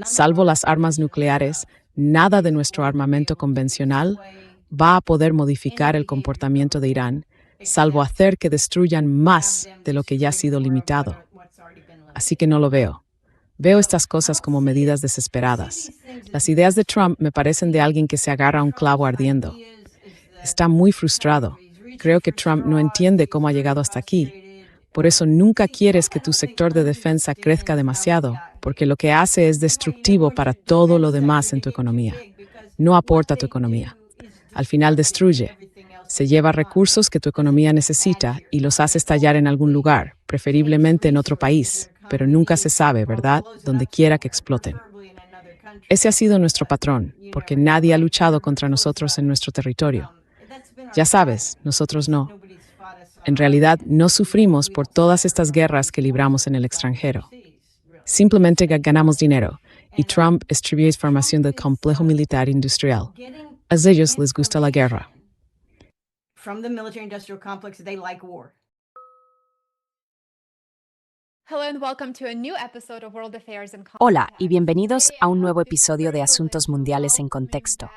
Salvo las armas nucleares, nada de nuestro armamento convencional va a poder modificar el comportamiento de Irán, salvo hacer que destruyan más de lo que ya ha sido limitado. Así que no lo veo. Veo estas cosas como medidas desesperadas. Las ideas de Trump me parecen de alguien que se agarra a un clavo ardiendo. Está muy frustrado. Creo que Trump no entiende cómo ha llegado hasta aquí. Por eso nunca quieres que tu sector de defensa crezca demasiado, porque lo que hace es destructivo para todo lo demás en tu economía. No aporta a tu economía. Al final destruye. Se lleva recursos que tu economía necesita y los hace estallar en algún lugar, preferiblemente en otro país, pero nunca se sabe, ¿verdad?, donde quiera que exploten. Ese ha sido nuestro patrón, porque nadie ha luchado contra nosotros en nuestro territorio. Ya sabes, nosotros no. En realidad, no sufrimos por todas estas guerras que libramos en el extranjero. Simplemente ganamos dinero, y Trump estribió información del complejo militar industrial. A ellos les gusta la guerra. From the military-industrial complex, they like war. Hola y bienvenidos a un nuevo episodio de Asuntos Mundiales en Contexto.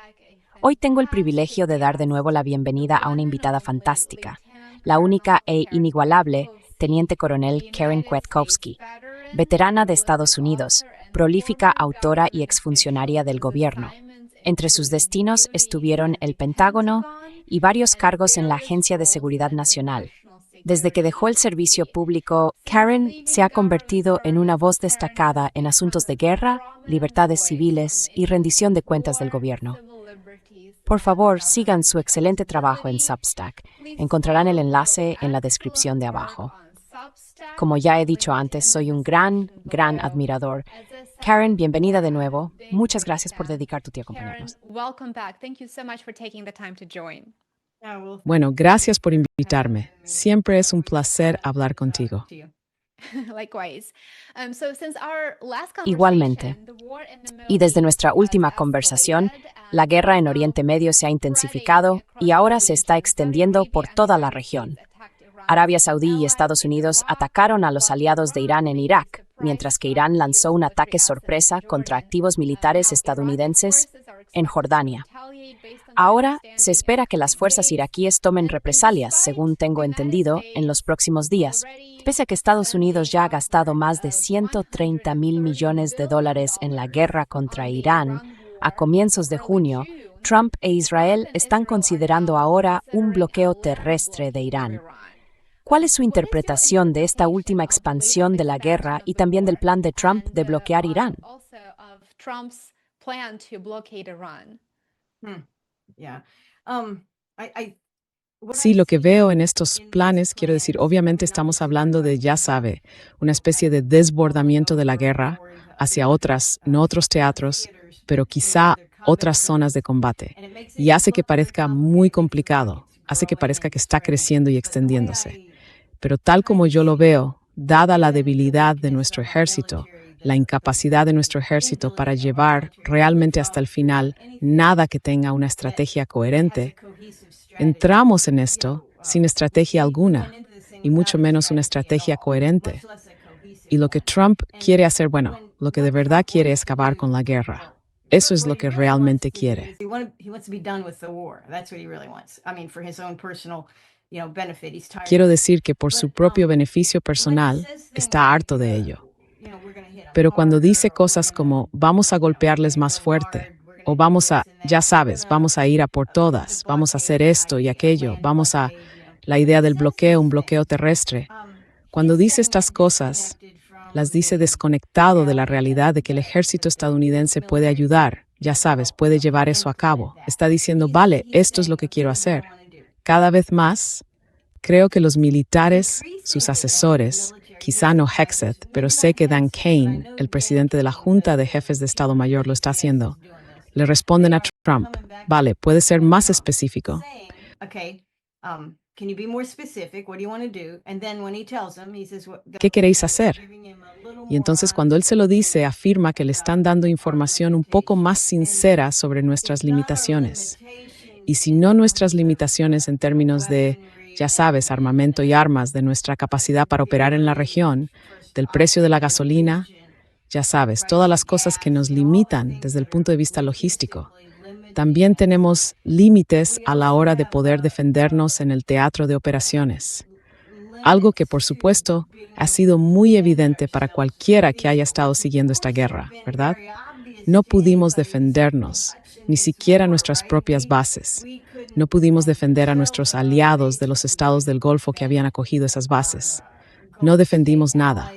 Hoy tengo el privilegio de dar de nuevo la bienvenida a una invitada fantástica, la única e inigualable Teniente Coronel Karen Kwiatkowski, veterana de Estados Unidos, prolífica autora y exfuncionaria del gobierno. Entre sus destinos estuvieron el Pentágono y varios cargos en la Agencia de Seguridad Nacional. Desde que dejó el servicio público, Karen se ha convertido en una voz destacada en asuntos de guerra, libertades civiles y rendición de cuentas del gobierno. Por favor, sigan su excelente trabajo en Substack. Encontrarán el enlace en la descripción de abajo. Como ya he dicho antes, soy un gran admirador. Karen, bienvenida de nuevo. Muchas gracias por dedicar tu tiempo a acompañarnos. Bueno, gracias por invitarme. Siempre es un placer hablar contigo. Igualmente. Y desde nuestra última conversación, la guerra en Oriente Medio se ha intensificado y ahora se está extendiendo por toda la región. Arabia Saudí y Estados Unidos atacaron a los aliados de Irán en Irak, mientras que Irán lanzó un ataque sorpresa contra activos militares estadounidenses en Jordania. Ahora se espera que las fuerzas iraquíes tomen represalias, según tengo entendido, en los próximos días. Pese a que Estados Unidos ya ha gastado más de $130 mil millones en la guerra contra Irán, a comienzos de junio, Trump e Israel están considerando ahora un bloqueo terrestre de Irán. ¿Cuál es su interpretación de esta última expansión de la guerra y también del plan de Trump de bloquear Irán? Sí, lo que veo en estos planes, quiero decir, obviamente estamos hablando de, ya sabe, una especie de desbordamiento de la guerra hacia no otros teatros, pero quizá otras zonas de combate. Y hace que parezca muy complicado, hace que parezca que está creciendo y extendiéndose. Pero tal como yo lo veo, dada la debilidad de nuestro ejército, la incapacidad de nuestro ejército para llevar realmente hasta el final nada que tenga una estrategia coherente, entramos en esto sin estrategia alguna, y mucho menos una estrategia coherente. Y lo que Trump quiere hacer, bueno, lo que de verdad quiere es acabar con la guerra. Eso es lo que realmente quiere. Quiero decir que por su propio beneficio personal está harto de ello. Pero cuando dice cosas como vamos a golpearles más fuerte, o vamos a, ya sabes, vamos a ir a por todas, vamos a hacer esto y aquello, la idea del bloqueo, un bloqueo terrestre. Cuando dice estas cosas, las dice desconectado de la realidad de que el ejército estadounidense puede ayudar, ya sabes, puede llevar eso a cabo. Está diciendo, vale, esto es lo que quiero hacer. Cada vez más, creo que los militares, sus asesores, quizá no Hegseth, pero sé que Dan Kane, el presidente de la Junta de Jefes de Estado Mayor, lo está haciendo, le responden a Trump, vale, puede ser más específico. ¿Qué queréis hacer? Y entonces cuando él se lo dice, afirma que le están dando información un poco más sincera sobre nuestras limitaciones. Y si no nuestras limitaciones en términos de Ya sabes, armamento y armas, de nuestra capacidad para operar en la región, del precio de la gasolina, ya sabes, todas las cosas que nos limitan desde el punto de vista logístico. También tenemos límites a la hora de poder defendernos en el teatro de operaciones. Algo que, por supuesto, ha sido muy evidente para cualquiera que haya estado siguiendo esta guerra, ¿verdad? No pudimos defendernos, ni siquiera nuestras propias bases. No pudimos defender a nuestros aliados de los estados del Golfo que habían acogido esas bases. No defendimos nada.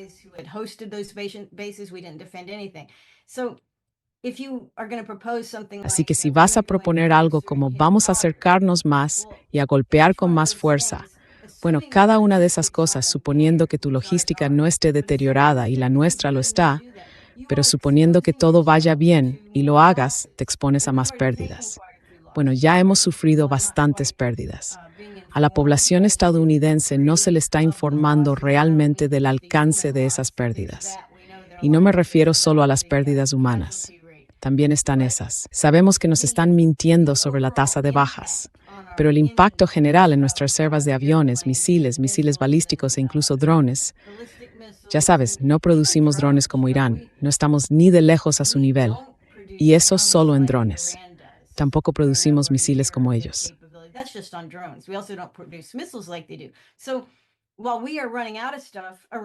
Así que si vas a proponer algo como vamos a acercarnos más y a golpear con más fuerza, bueno, cada una de esas cosas, suponiendo que tu logística no esté deteriorada y la nuestra lo está, pero suponiendo que todo vaya bien y lo hagas, te expones a más pérdidas. Bueno, ya hemos sufrido bastantes pérdidas. A la población estadounidense no se le está informando realmente del alcance de esas pérdidas. Y no me refiero solo a las pérdidas humanas. También están esas. Sabemos que nos están mintiendo sobre la tasa de bajas, pero el impacto general en nuestras reservas de aviones, misiles balísticos e incluso drones, ya sabes, no producimos drones como Irán, no estamos ni de lejos a su nivel, y eso solo en drones. Tampoco producimos misiles como ellos.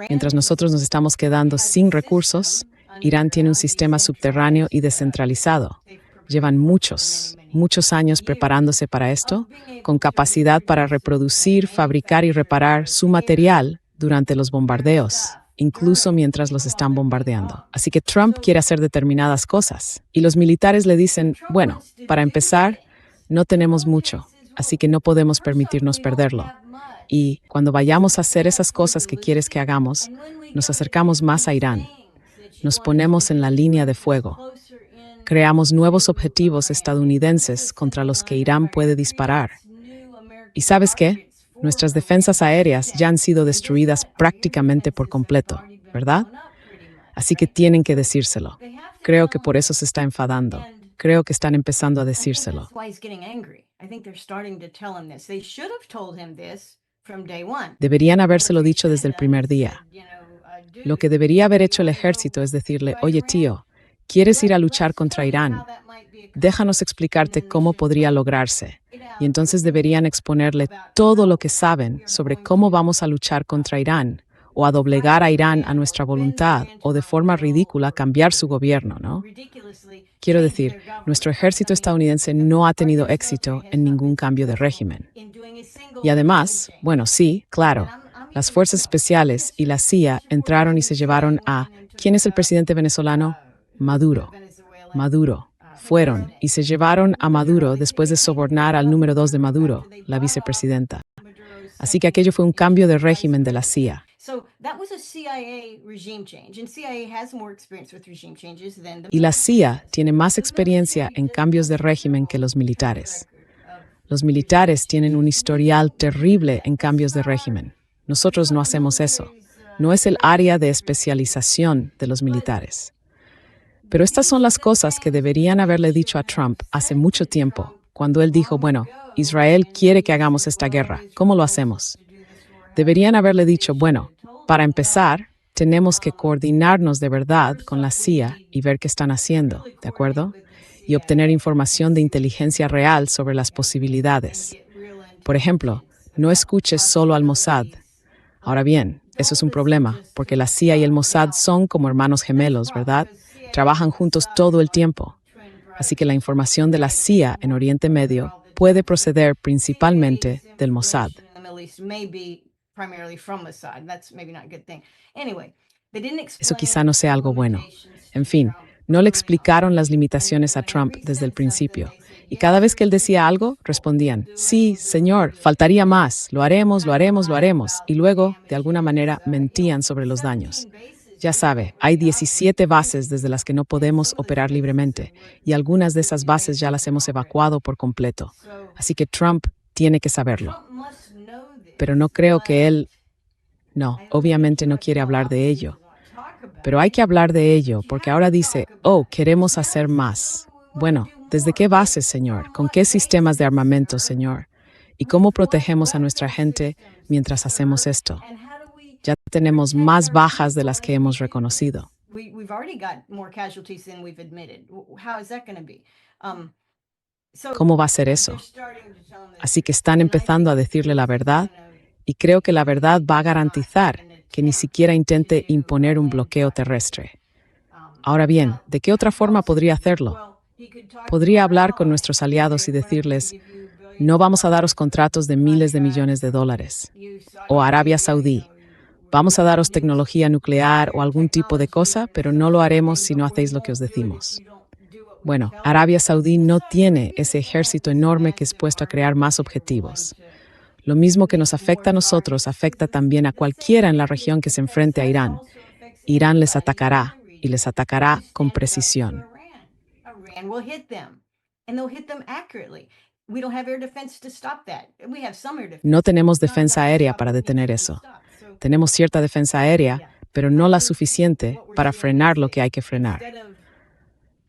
Mientras nosotros nos estamos quedando sin recursos, Irán tiene un sistema subterráneo y descentralizado. Llevan muchos años preparándose para esto, con capacidad para reproducir, fabricar y reparar su material durante los bombardeos, incluso mientras los están bombardeando. Así que Trump quiere hacer determinadas cosas, y los militares le dicen, bueno, para empezar, no tenemos mucho, así que no podemos permitirnos perderlo. Y cuando vayamos a hacer esas cosas que quieres que hagamos, nos acercamos más a Irán. Nos ponemos en la línea de fuego. Creamos nuevos objetivos estadounidenses contra los que Irán puede disparar. ¿Y sabes qué? Nuestras defensas aéreas ya han sido destruidas prácticamente por completo, ¿verdad? Así que tienen que decírselo. Creo que por eso se está enfadando. Creo que están empezando a decírselo. Deberían habérselo dicho desde el primer día. Lo que debería haber hecho el ejército es decirle, oye tío, ¿quieres ir a luchar contra Irán? Déjanos explicarte cómo podría lograrse. Y entonces deberían exponerle todo lo que saben sobre cómo vamos a luchar contra Irán, o a doblegar a Irán a nuestra voluntad, o de forma ridícula cambiar su gobierno, ¿no? Quiero decir, nuestro ejército estadounidense no ha tenido éxito en ningún cambio de régimen. Y además, bueno, sí, claro, las fuerzas especiales y la CIA entraron y se llevaron a... ¿Quién es el presidente venezolano? Maduro. Fueron y se llevaron a Maduro después de sobornar al número 2 de Maduro, la vicepresidenta. Así que aquello fue un cambio de régimen de la CIA. Y la CIA tiene más experiencia en cambios de régimen que los militares. Los militares tienen un historial terrible en cambios de régimen. Nosotros no hacemos eso. No es el área de especialización de los militares. Pero estas son las cosas que deberían haberle dicho a Trump hace mucho tiempo, cuando él dijo, bueno, Israel quiere que hagamos esta guerra, ¿cómo lo hacemos? Deberían haberle dicho, bueno, para empezar, tenemos que coordinarnos de verdad con la CIA y ver qué están haciendo, ¿de acuerdo? Y obtener información de inteligencia real sobre las posibilidades. Por ejemplo, no escuches solo al Mossad. Ahora bien, eso es un problema, porque la CIA y el Mossad son como hermanos gemelos, ¿verdad? Trabajan juntos todo el tiempo. Así que la información de la CIA en Oriente Medio puede proceder principalmente del Mossad. Eso quizá no sea algo bueno. En fin, no le explicaron las limitaciones a Trump desde el principio. Y cada vez que él decía algo, respondían, sí, señor, faltaría más, lo haremos. Y luego, de alguna manera, mentían sobre los daños. Ya sabe, hay 17 bases desde las que no podemos operar libremente, y algunas de esas bases ya las hemos evacuado por completo. Así que Trump tiene que saberlo. Pero no creo que él... No, obviamente no quiere hablar de ello. Pero hay que hablar de ello, porque ahora dice, oh, queremos hacer más. Bueno, ¿desde qué bases, señor? ¿Con qué sistemas de armamento, señor? ¿Y cómo protegemos a nuestra gente mientras hacemos esto? Ya tenemos más bajas de las que hemos reconocido. We've already got more casualties than we've admitted. How is that going to be? ¿Cómo va a ser eso? Así que están empezando a decirle la verdad y creo que la verdad va a garantizar que ni siquiera intente imponer un bloqueo terrestre. Ahora bien, ¿de qué otra forma podría hacerlo? Podría hablar con nuestros aliados y decirles, no vamos a daros contratos de miles de millones de dólares. O Arabia Saudí, vamos a daros tecnología nuclear o algún tipo de cosa, pero no lo haremos si no hacéis lo que os decimos. Bueno, Arabia Saudí no tiene ese ejército enorme que es puesto a crear más objetivos. Lo mismo que nos afecta a nosotros, afecta también a cualquiera en la región que se enfrente a Irán. Irán les atacará y les atacará con precisión. Iran will hit them, and they'll hit them accurately. We don't have air defense to stop that. We have some air defense. No tenemos defensa aérea para detener eso. Tenemos cierta defensa aérea, pero no la suficiente para frenar lo que hay que frenar.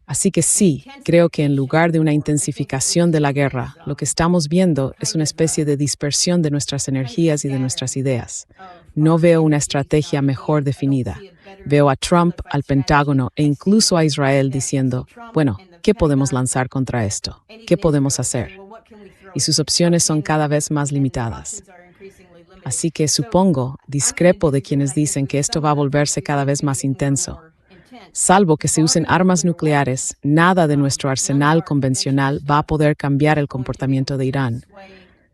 Así que sí, creo que en lugar de una intensificación de la guerra, lo que estamos viendo es una especie de dispersión de nuestras energías y de nuestras ideas. No veo una estrategia mejor definida. Veo a Trump, al Pentágono e incluso a Israel diciendo, bueno, ¿qué podemos lanzar contra esto? ¿Qué podemos hacer? Y sus opciones son cada vez más limitadas. Así que supongo, discrepo de quienes dicen que esto va a volverse cada vez más intenso. Salvo que se usen armas nucleares, nada de nuestro arsenal convencional va a poder cambiar el comportamiento de Irán,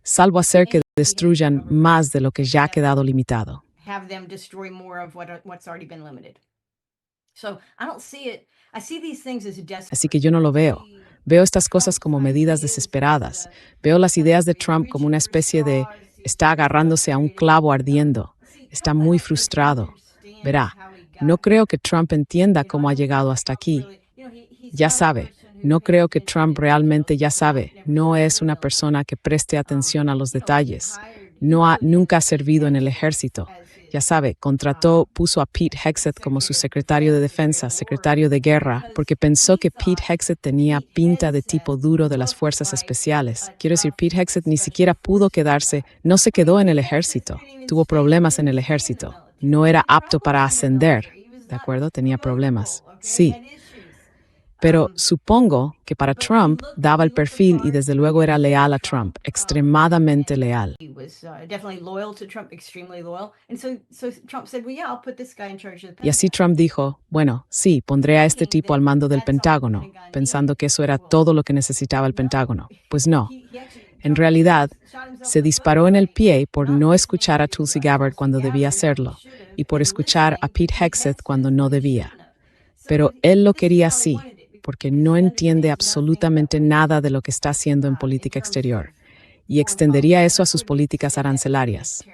salvo hacer que destruyan más de lo que ya ha quedado limitado. Have them destroy more of what's already been limited. So I don't see it. I see these things as desperate. Así que yo no lo veo. Veo estas cosas como medidas desesperadas. Veo las ideas de Trump como una especie de está agarrándose a un clavo ardiendo. Está muy frustrado. Verá, no creo que Trump entienda cómo ha llegado hasta aquí. Ya sabe, no creo que Trump realmente ya sabe. No es una persona que preste atención a los detalles. Nunca ha servido en el ejército. Ya sabe, puso a Pete Hegseth como su secretario de defensa, secretario de guerra, porque pensó que Pete Hegseth tenía pinta de tipo duro de las fuerzas especiales. Quiero decir, Pete Hegseth ni siquiera pudo quedarse, no se quedó en el ejército. Tuvo problemas en el ejército. No era apto para ascender, ¿de acuerdo? Tenía problemas. Sí. Pero supongo que para Trump daba el perfil y desde luego era leal a Trump, extremadamente leal. He was definitely loyal to Trump, extremely loyal. And so Trump said, well, yeah, I'll put this guy in charge of the Y así Trump dijo, bueno, sí, pondré a este tipo al mando del Pentágono, pensando que eso era todo lo que necesitaba el Pentágono. Pues no. En realidad, se disparó en el pie por no escuchar a Tulsi Gabbard cuando debía hacerlo y por escuchar a Pete Hegseth cuando no debía. Pero él lo quería así, porque no entiende absolutamente nada de lo que está haciendo en política exterior, y extendería eso a sus políticas arancelarias.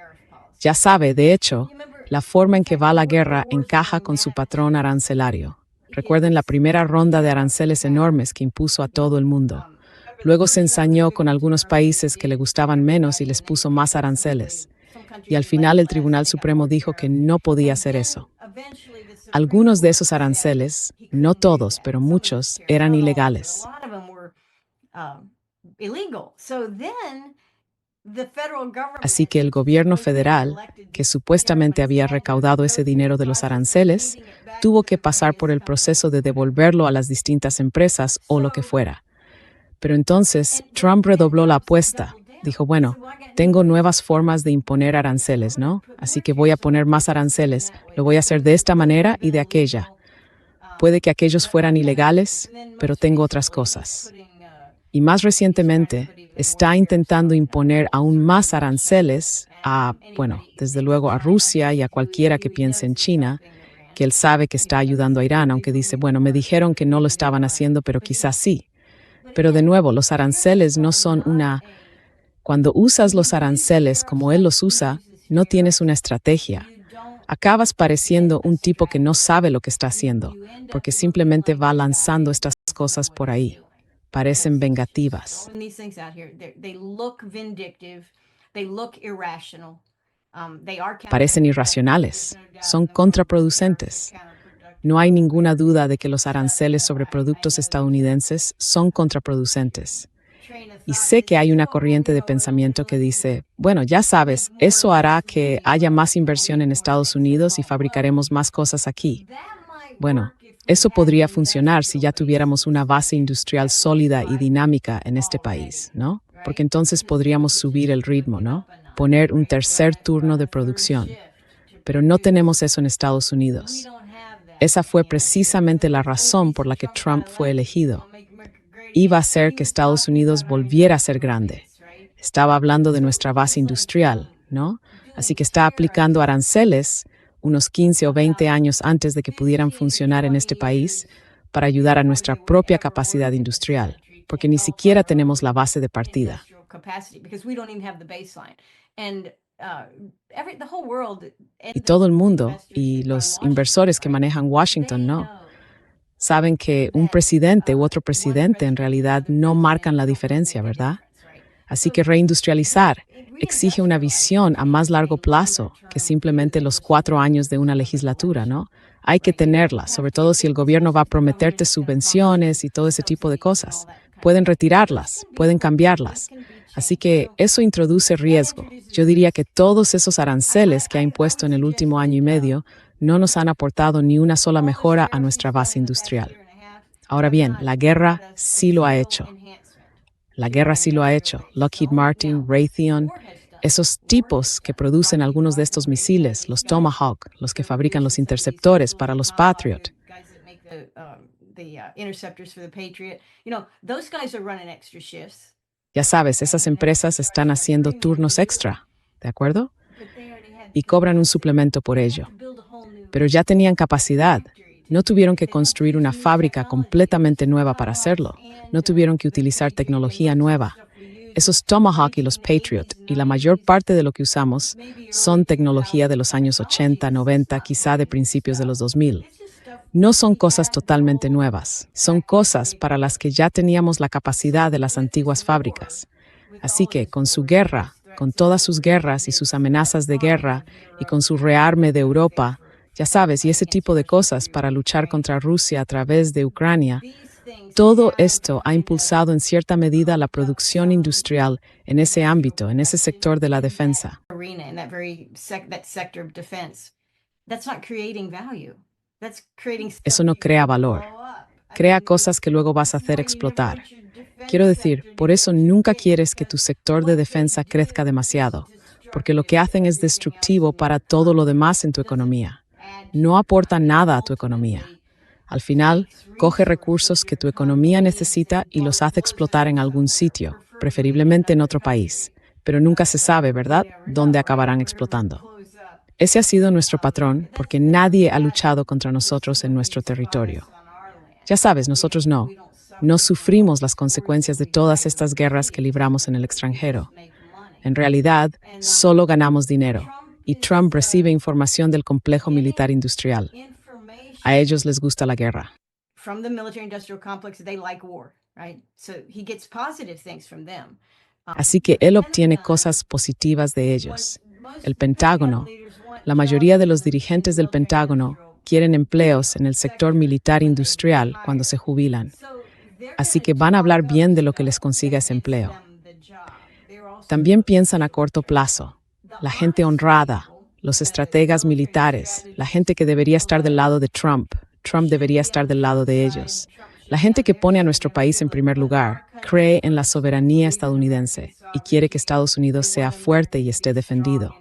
Ya sabe, de hecho, la forma en que va la guerra encaja con su patrón arancelario. Recuerden la primera ronda de aranceles enormes que impuso a todo el mundo. Luego se ensañó con algunos países que le gustaban menos y les puso más aranceles. Y al final el Tribunal Supremo dijo que no podía hacer eso. Algunos de esos aranceles, no todos, pero muchos, eran ilegales. Así que el gobierno federal, que supuestamente había recaudado ese dinero de los aranceles, tuvo que pasar por el proceso de devolverlo a las distintas empresas o lo que fuera. Pero entonces Trump redobló la apuesta. Dijo, bueno, tengo nuevas formas de imponer aranceles, ¿no? Así que voy a poner más aranceles. Lo voy a hacer de esta manera y de aquella. Puede que aquellos fueran ilegales, pero tengo otras cosas. Y más recientemente, está intentando imponer aún más aranceles desde luego a Rusia y a cualquiera que piense en China, que él sabe que está ayudando a Irán, aunque dice, bueno, me dijeron que no lo estaban haciendo, pero quizás sí. Pero de nuevo, los aranceles no son una... Cuando usas los aranceles como él los usa, no tienes una estrategia. Acabas pareciendo un tipo que no sabe lo que está haciendo, porque simplemente va lanzando estas cosas por ahí. Parecen vengativas. Parecen irracionales. Son contraproducentes. No hay ninguna duda de que los aranceles sobre productos estadounidenses son contraproducentes. Y sé que hay una corriente de pensamiento que dice, bueno, ya sabes, eso hará que haya más inversión en Estados Unidos y fabricaremos más cosas aquí. Bueno, eso podría funcionar si ya tuviéramos una base industrial sólida y dinámica en este país, ¿no? Porque entonces podríamos subir el ritmo, ¿no? Poner un tercer turno de producción. Pero no tenemos eso en Estados Unidos. Esa fue precisamente la razón por la que Trump fue elegido. Iba a hacer que Estados Unidos volviera a ser grande. Estaba hablando de nuestra base industrial, ¿no? Así que está aplicando aranceles unos 15 o 20 años antes de que pudieran funcionar en este país para ayudar a nuestra propia capacidad industrial, porque ni siquiera tenemos la base de partida. Y todo el mundo, y los inversores que manejan Washington, ¿no? Saben que un presidente u otro presidente en realidad no marcan la diferencia, ¿verdad? Así que reindustrializar exige una visión a más largo plazo que simplemente los 4 años de una legislatura, ¿no? Hay que tenerla, sobre todo si el gobierno va a prometerte subvenciones y todo ese tipo de cosas. Pueden retirarlas, pueden cambiarlas. Así que eso introduce riesgo. Yo diría que todos esos aranceles que ha impuesto en el último año y medio no nos han aportado ni una sola mejora a nuestra base industrial. Ahora bien, la guerra sí lo ha hecho. La guerra sí lo ha hecho. Lockheed Martin, Raytheon, esos tipos que producen algunos de estos misiles, los Tomahawk, los que fabrican los interceptores para los Patriot. Ya sabes, esas empresas están haciendo turnos extra, ¿de acuerdo? Y cobran un suplemento por ello. Pero ya tenían capacidad. No tuvieron que construir una fábrica completamente nueva para hacerlo. No tuvieron que utilizar tecnología nueva. Esos Tomahawk y los Patriot, y la mayor parte de lo que usamos, son tecnología de los años 80, 90, quizá de principios de los 2000. No son cosas totalmente nuevas. Son cosas para las que ya teníamos la capacidad de las antiguas fábricas. Así que, con su guerra, con todas sus guerras y sus amenazas de guerra, y con su rearme de Europa, ya sabes, y ese tipo de cosas para luchar contra Rusia a través de Ucrania, todo esto ha impulsado en cierta medida la producción industrial en ese ámbito, en ese sector de la defensa. Eso no crea valor. Crea cosas que luego vas a hacer explotar. Quiero decir, por eso nunca quieres que tu sector de defensa crezca demasiado, porque lo que hacen es destructivo para todo lo demás en tu economía. No aporta nada a tu economía. Al final, coge recursos que tu economía necesita y los hace explotar en algún sitio, preferiblemente en otro país. Pero nunca se sabe, ¿verdad?, dónde acabarán explotando. Ese ha sido nuestro patrón porque nadie ha luchado contra nosotros en nuestro territorio. Ya sabes, nosotros no. No sufrimos las consecuencias de todas estas guerras que libramos en el extranjero. En realidad, solo ganamos dinero. Y Trump recibe información del complejo militar industrial. A ellos les gusta la guerra. Así que él obtiene cosas positivas de ellos. El Pentágono, la mayoría de los dirigentes del Pentágono quieren empleos en el sector militar industrial cuando se jubilan. Así que van a hablar bien de lo que les consiga ese empleo. También piensan a corto plazo. La gente honrada, los estrategas militares, la gente que debería estar del lado de Trump. Trump debería estar del lado de ellos. La gente que pone a nuestro país en primer lugar, cree en la soberanía estadounidense y quiere que Estados Unidos sea fuerte y esté defendido.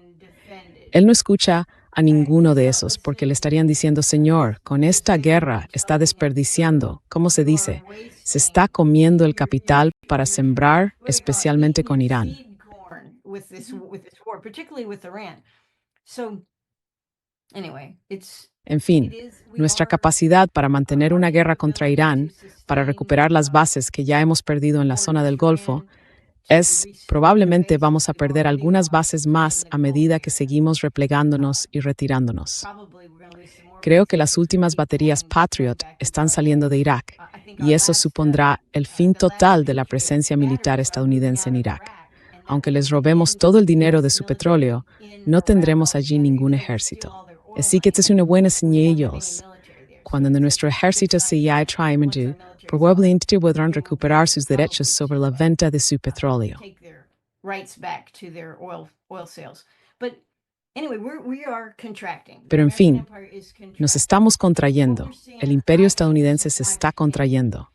Él no escucha a ninguno de esos porque le estarían diciendo, señor, con esta guerra está desperdiciando, ¿cómo se dice? Se está comiendo el capital para sembrar, especialmente con Irán. En fin, nuestra capacidad para mantener una guerra contra Irán, para recuperar las bases que ya hemos perdido en la zona del Golfo, probablemente vamos a perder algunas bases más a medida que seguimos replegándonos y retirándonos. Creo que las últimas baterías Patriot están saliendo de Irak, y eso supondrá el fin total de la presencia militar estadounidense en Irak. Aunque les robemos todo el dinero de su petróleo, no tendremos allí ningún ejército. Así que esta es una buena señal. Cuando nuestro ejército se ya traicionado, Probablemente podrán recuperar sus derechos sobre la venta de su petróleo. take their rights back to their oil sales. But anyway, we are contracting. Pero en The American fin, empire is contracting. nos estamos contrayendo. El imperio estadounidense se está contrayendo.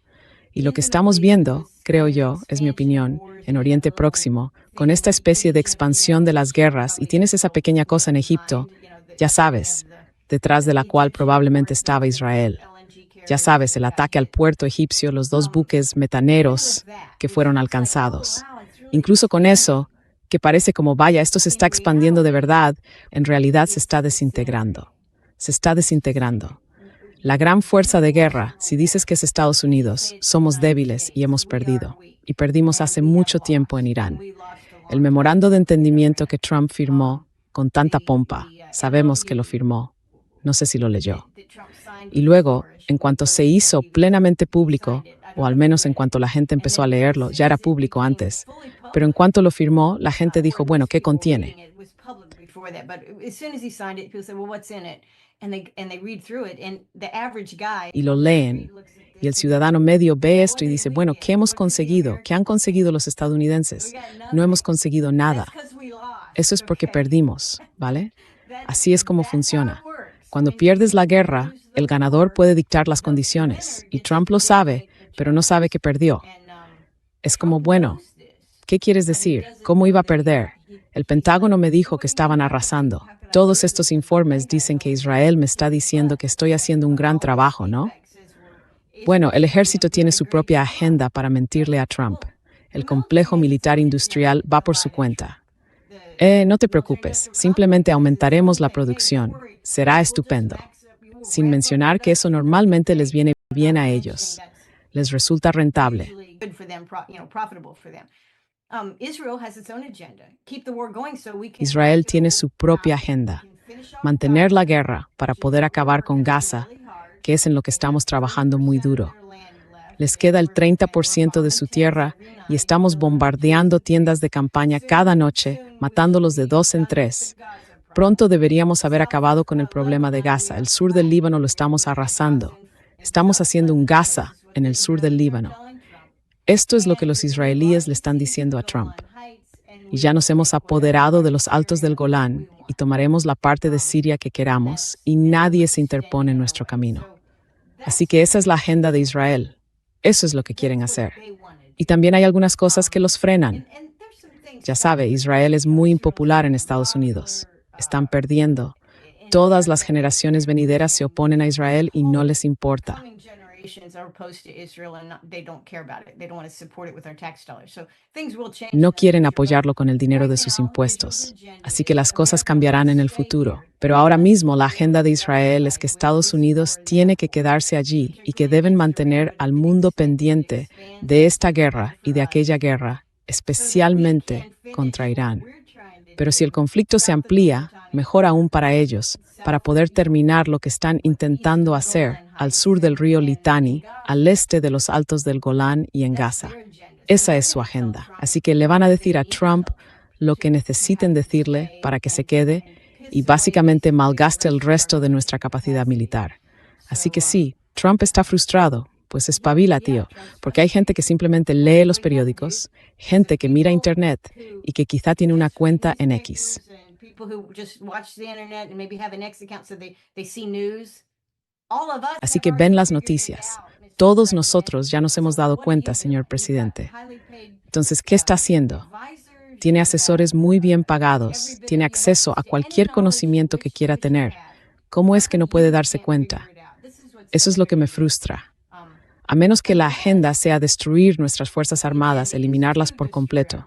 Y lo que estamos viendo, creo yo, es mi opinión, en Oriente Próximo, con esta especie de expansión de las guerras, y tienes esa pequeña cosa en Egipto, ya sabes, detrás de la cual probablemente estaba Israel. Ya sabes, el ataque al puerto egipcio, los 2 buques metaneros que fueron alcanzados. Incluso con eso, que parece como, vaya, esto se está expandiendo de verdad, en realidad se está desintegrando. Se está desintegrando. La gran fuerza de guerra, si dices que es Estados Unidos, somos débiles y hemos perdido. Y perdimos hace mucho tiempo en Irán. El memorando de entendimiento que Trump firmó con tanta pompa, sabemos que lo firmó. No sé si lo leyó. Y luego, en cuanto se hizo plenamente público, o al menos en cuanto la gente empezó a leerlo, ya era público antes, pero en cuanto lo firmó, la gente dijo, bueno, ¿qué contiene? Y lo leen. Y el ciudadano medio ve esto y dice, bueno, ¿qué hemos conseguido? ¿Qué han conseguido los estadounidenses? No hemos conseguido nada. Eso es porque perdimos, ¿vale? Así es como funciona. Cuando pierdes la guerra, el ganador puede dictar las condiciones. Y Trump lo sabe, pero no sabe que perdió. Es como, bueno, ¿qué quieres decir? ¿Cómo iba a perder? El Pentágono me dijo que estaban arrasando. Todos estos informes dicen que Israel me está diciendo que estoy haciendo un gran trabajo, ¿no? Bueno, el ejército tiene su propia agenda para mentirle a Trump. El complejo militar industrial va por su cuenta. No te preocupes, simplemente aumentaremos la producción. Será estupendo. Sin mencionar que eso normalmente les viene bien a ellos. Les resulta rentable. Israel tiene su propia agenda. Mantener la guerra para poder acabar con Gaza, que es en lo que estamos trabajando muy duro. Les queda el 30% de su tierra y estamos bombardeando tiendas de campaña cada noche, matándolos de 2 en 3. Pronto deberíamos haber acabado con el problema de Gaza. El sur del Líbano lo estamos arrasando. Estamos haciendo un Gaza en el sur del Líbano. Esto es lo que los israelíes le están diciendo a Trump. Y ya nos hemos apoderado de los altos del Golán y tomaremos la parte de Siria que queramos y nadie se interpone en nuestro camino. Así que esa es la agenda de Israel. Eso es lo que quieren hacer. Y también hay algunas cosas que los frenan. Ya sabe, Israel es muy impopular en Estados Unidos. Están perdiendo. Todas las generaciones venideras se oponen a Israel y no les importa. No quieren apoyarlo con el dinero de sus impuestos. Así que las cosas cambiarán en el futuro. Pero ahora mismo la agenda de Israel es que Estados Unidos tiene que quedarse allí y que deben mantener al mundo pendiente de esta guerra y de aquella guerra, especialmente contra Irán. Pero si el conflicto se amplía, mejor aún para ellos, para poder terminar lo que están intentando hacer al sur del río Litani, al este de los altos del Golán y en Gaza. Esa es su agenda. Así que le van a decir a Trump lo que necesiten decirle para que se quede y básicamente malgaste el resto de nuestra capacidad militar. Así que sí, Trump está frustrado. Pues espabila, tío, porque hay gente que simplemente lee los periódicos, gente que mira Internet y que quizá tiene una cuenta en X. Así que ven las noticias. Todos nosotros ya nos hemos dado cuenta, señor presidente. Entonces, ¿qué está haciendo? Tiene asesores muy bien pagados, tiene acceso a cualquier conocimiento que quiera tener. ¿Cómo es que no puede darse cuenta? Eso es lo que me frustra. A menos que la agenda sea destruir nuestras Fuerzas Armadas, eliminarlas por completo.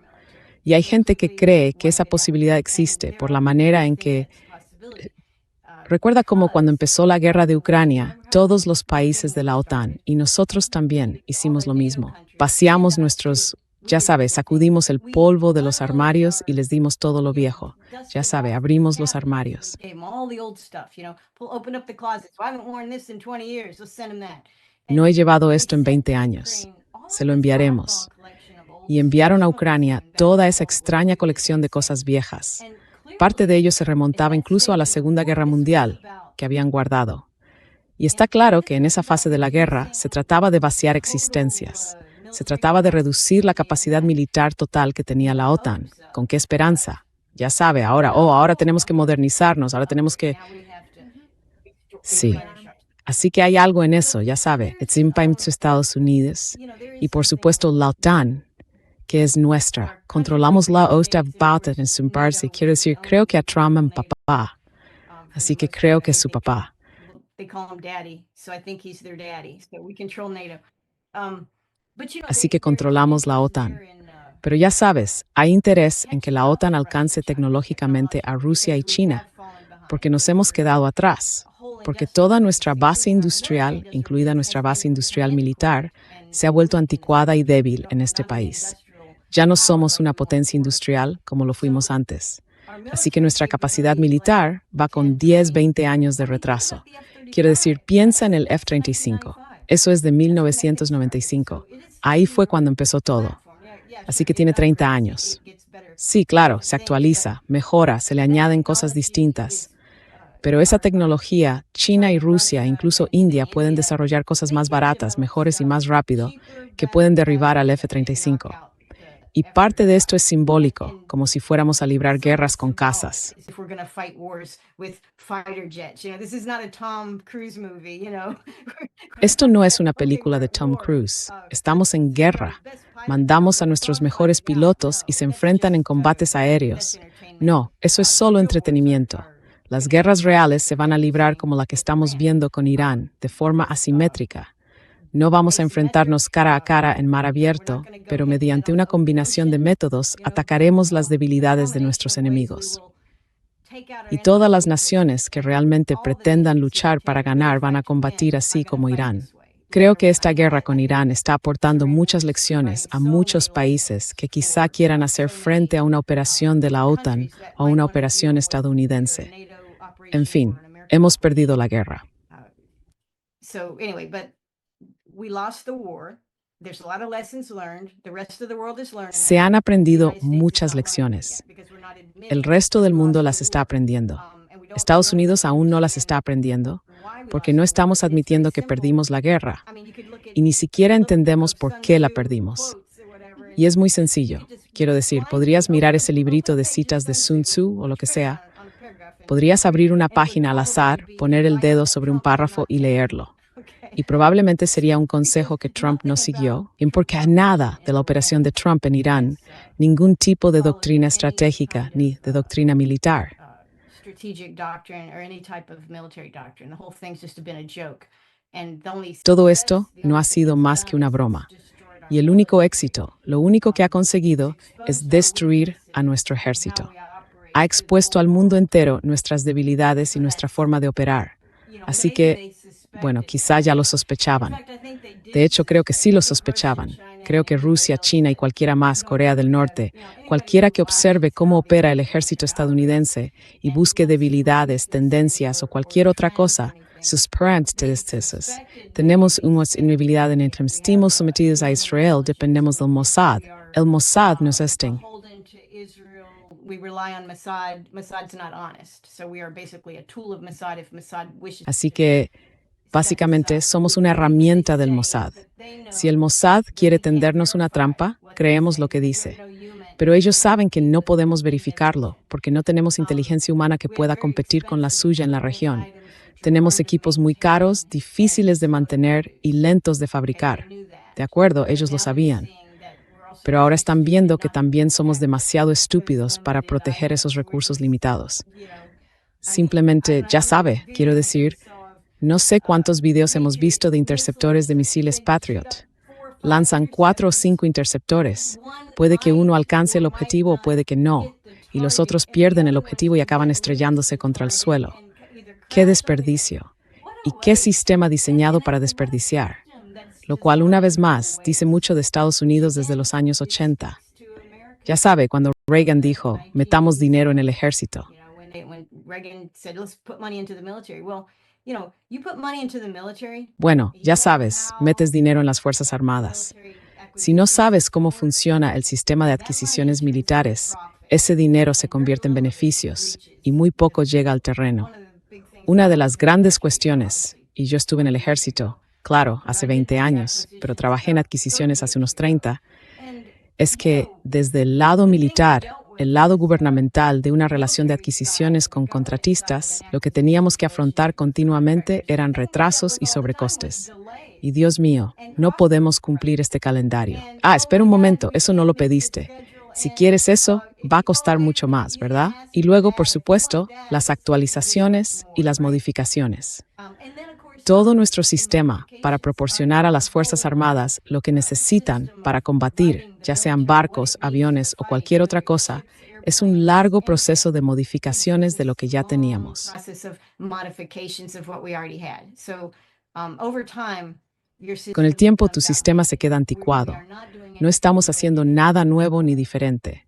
Y hay gente que cree que esa posibilidad existe por la manera en que... Recuerda cómo cuando empezó la guerra de Ucrania, todos los países de la OTAN, y nosotros también, hicimos lo mismo. Vaciamos nuestros, ya sabes, sacudimos el polvo de los armarios y les dimos todo lo viejo. Ya sabe, abrimos los armarios. No he llevado esto en 20 años. Se lo enviaremos. Y enviaron a Ucrania toda esa extraña colección de cosas viejas. Parte de ello se remontaba incluso a la Segunda Guerra Mundial, que habían guardado. Y está claro que en esa fase de la guerra se trataba de vaciar existencias. Se trataba de reducir la capacidad militar total que tenía la OTAN. ¿Con qué esperanza? Ya sabe, ahora tenemos que modernizarnos, ahora tenemos que... Sí. Así que hay algo en eso, ya sabe, Estados Unidos y por supuesto la OTAN, que es nuestra. Controlamos la OTAN en su base. Quiero decir, creo que a Trump en papá. Así que creo que es su papá. Así que controlamos la OTAN. Pero ya sabes, hay interés en que la OTAN alcance tecnológicamente a Rusia y China, porque nos hemos quedado atrás, porque toda nuestra base industrial, incluida nuestra base industrial militar, se ha vuelto anticuada y débil en este país. Ya no somos una potencia industrial como lo fuimos antes. Así que nuestra capacidad militar va con 10, 20 años de retraso. Quiero decir, piensa en el F-35. Eso es de 1995. Ahí fue cuando empezó todo. Así que tiene 30 años. Sí, claro, se actualiza, mejora, se le añaden cosas distintas. Pero esa tecnología, China y Rusia, incluso India, pueden desarrollar cosas más baratas, mejores y más rápido, que pueden derribar al F-35. Y parte de esto es simbólico, como si fuéramos a librar guerras con cazas. Esto no es una película de Tom Cruise. Estamos en guerra. Mandamos a nuestros mejores pilotos y se enfrentan en combates aéreos. No, eso es solo entretenimiento. Las guerras reales se van a librar como la que estamos viendo con Irán, de forma asimétrica. No vamos a enfrentarnos cara a cara en mar abierto, pero mediante una combinación de métodos atacaremos las debilidades de nuestros enemigos. Y todas las naciones que realmente pretendan luchar para ganar van a combatir así como Irán. Creo que esta guerra con Irán está aportando muchas lecciones a muchos países que quizá quieran hacer frente a una operación de la OTAN o una operación estadounidense. En fin, hemos perdido la guerra. Se han aprendido muchas lecciones. El resto del mundo las está aprendiendo. Estados Unidos aún no las está aprendiendo porque no estamos admitiendo que perdimos la guerra y ni siquiera entendemos por qué la perdimos. Y es muy sencillo. Quiero decir, podrías mirar ese librito de citas de Sun Tzu o lo que sea. Podrías abrir una página al azar, poner el dedo sobre un párrafo y leerlo. Y probablemente sería un consejo que Trump no siguió, porque a nada de la operación de Trump en Irán, ningún tipo de doctrina estratégica ni de doctrina militar. Todo esto no ha sido más que una broma. Y el único éxito, lo único que ha conseguido, es destruir a nuestro ejército. Ha expuesto al mundo entero nuestras debilidades y nuestra forma de operar. Así que, bueno, quizá ya lo sospechaban. De hecho, creo que sí lo sospechaban. Creo que Rusia, China y cualquiera más, Corea del Norte, cualquiera que observe cómo opera el ejército estadounidense y busque debilidades, tendencias o cualquier otra cosa, tenemos una inhabilidad en el estamos sometidos a Israel, dependemos del Mossad. El Mossad nos está. Así que, básicamente, somos una herramienta del Mossad. Si el Mossad quiere tendernos una trampa, creemos lo que dice. Pero ellos saben que no podemos verificarlo, porque no tenemos inteligencia humana que pueda competir con la suya en la región. Tenemos equipos muy caros, difíciles de mantener y lentos de fabricar. De acuerdo, ellos lo sabían. Pero ahora están viendo que también somos demasiado estúpidos para proteger esos recursos limitados. Simplemente, ya sabe, quiero decir, no sé cuántos videos hemos visto de interceptores de misiles Patriot. Lanzan 4 o 5 interceptores. Puede que uno alcance el objetivo o puede que no. Y los otros pierden el objetivo y acaban estrellándose contra el suelo. ¡Qué desperdicio! ¿Y qué sistema diseñado para desperdiciar? Lo cual, una vez más, dice mucho de Estados Unidos desde los años 80. Ya sabe, cuando Reagan dijo, metamos dinero en el ejército. Bueno, ya sabes, metes dinero en las Fuerzas Armadas. Si no sabes cómo funciona el sistema de adquisiciones militares, ese dinero se convierte en beneficios y muy poco llega al terreno. Una de las grandes cuestiones, y yo estuve en el ejército, claro, hace 20 años, pero trabajé en adquisiciones hace unos 30, es que desde el lado militar, el lado gubernamental de una relación de adquisiciones con contratistas, lo que teníamos que afrontar continuamente eran retrasos y sobrecostes. Y Dios mío, no podemos cumplir este calendario. Espera un momento, eso no lo pediste. Si quieres eso, va a costar mucho más, ¿verdad? Y luego, por supuesto, las actualizaciones y las modificaciones. Todo nuestro sistema para proporcionar a las Fuerzas Armadas lo que necesitan para combatir, ya sean barcos, aviones o cualquier otra cosa, es un largo proceso de modificaciones de lo que ya teníamos. Con el tiempo, tu sistema se queda anticuado. No estamos haciendo nada nuevo ni diferente.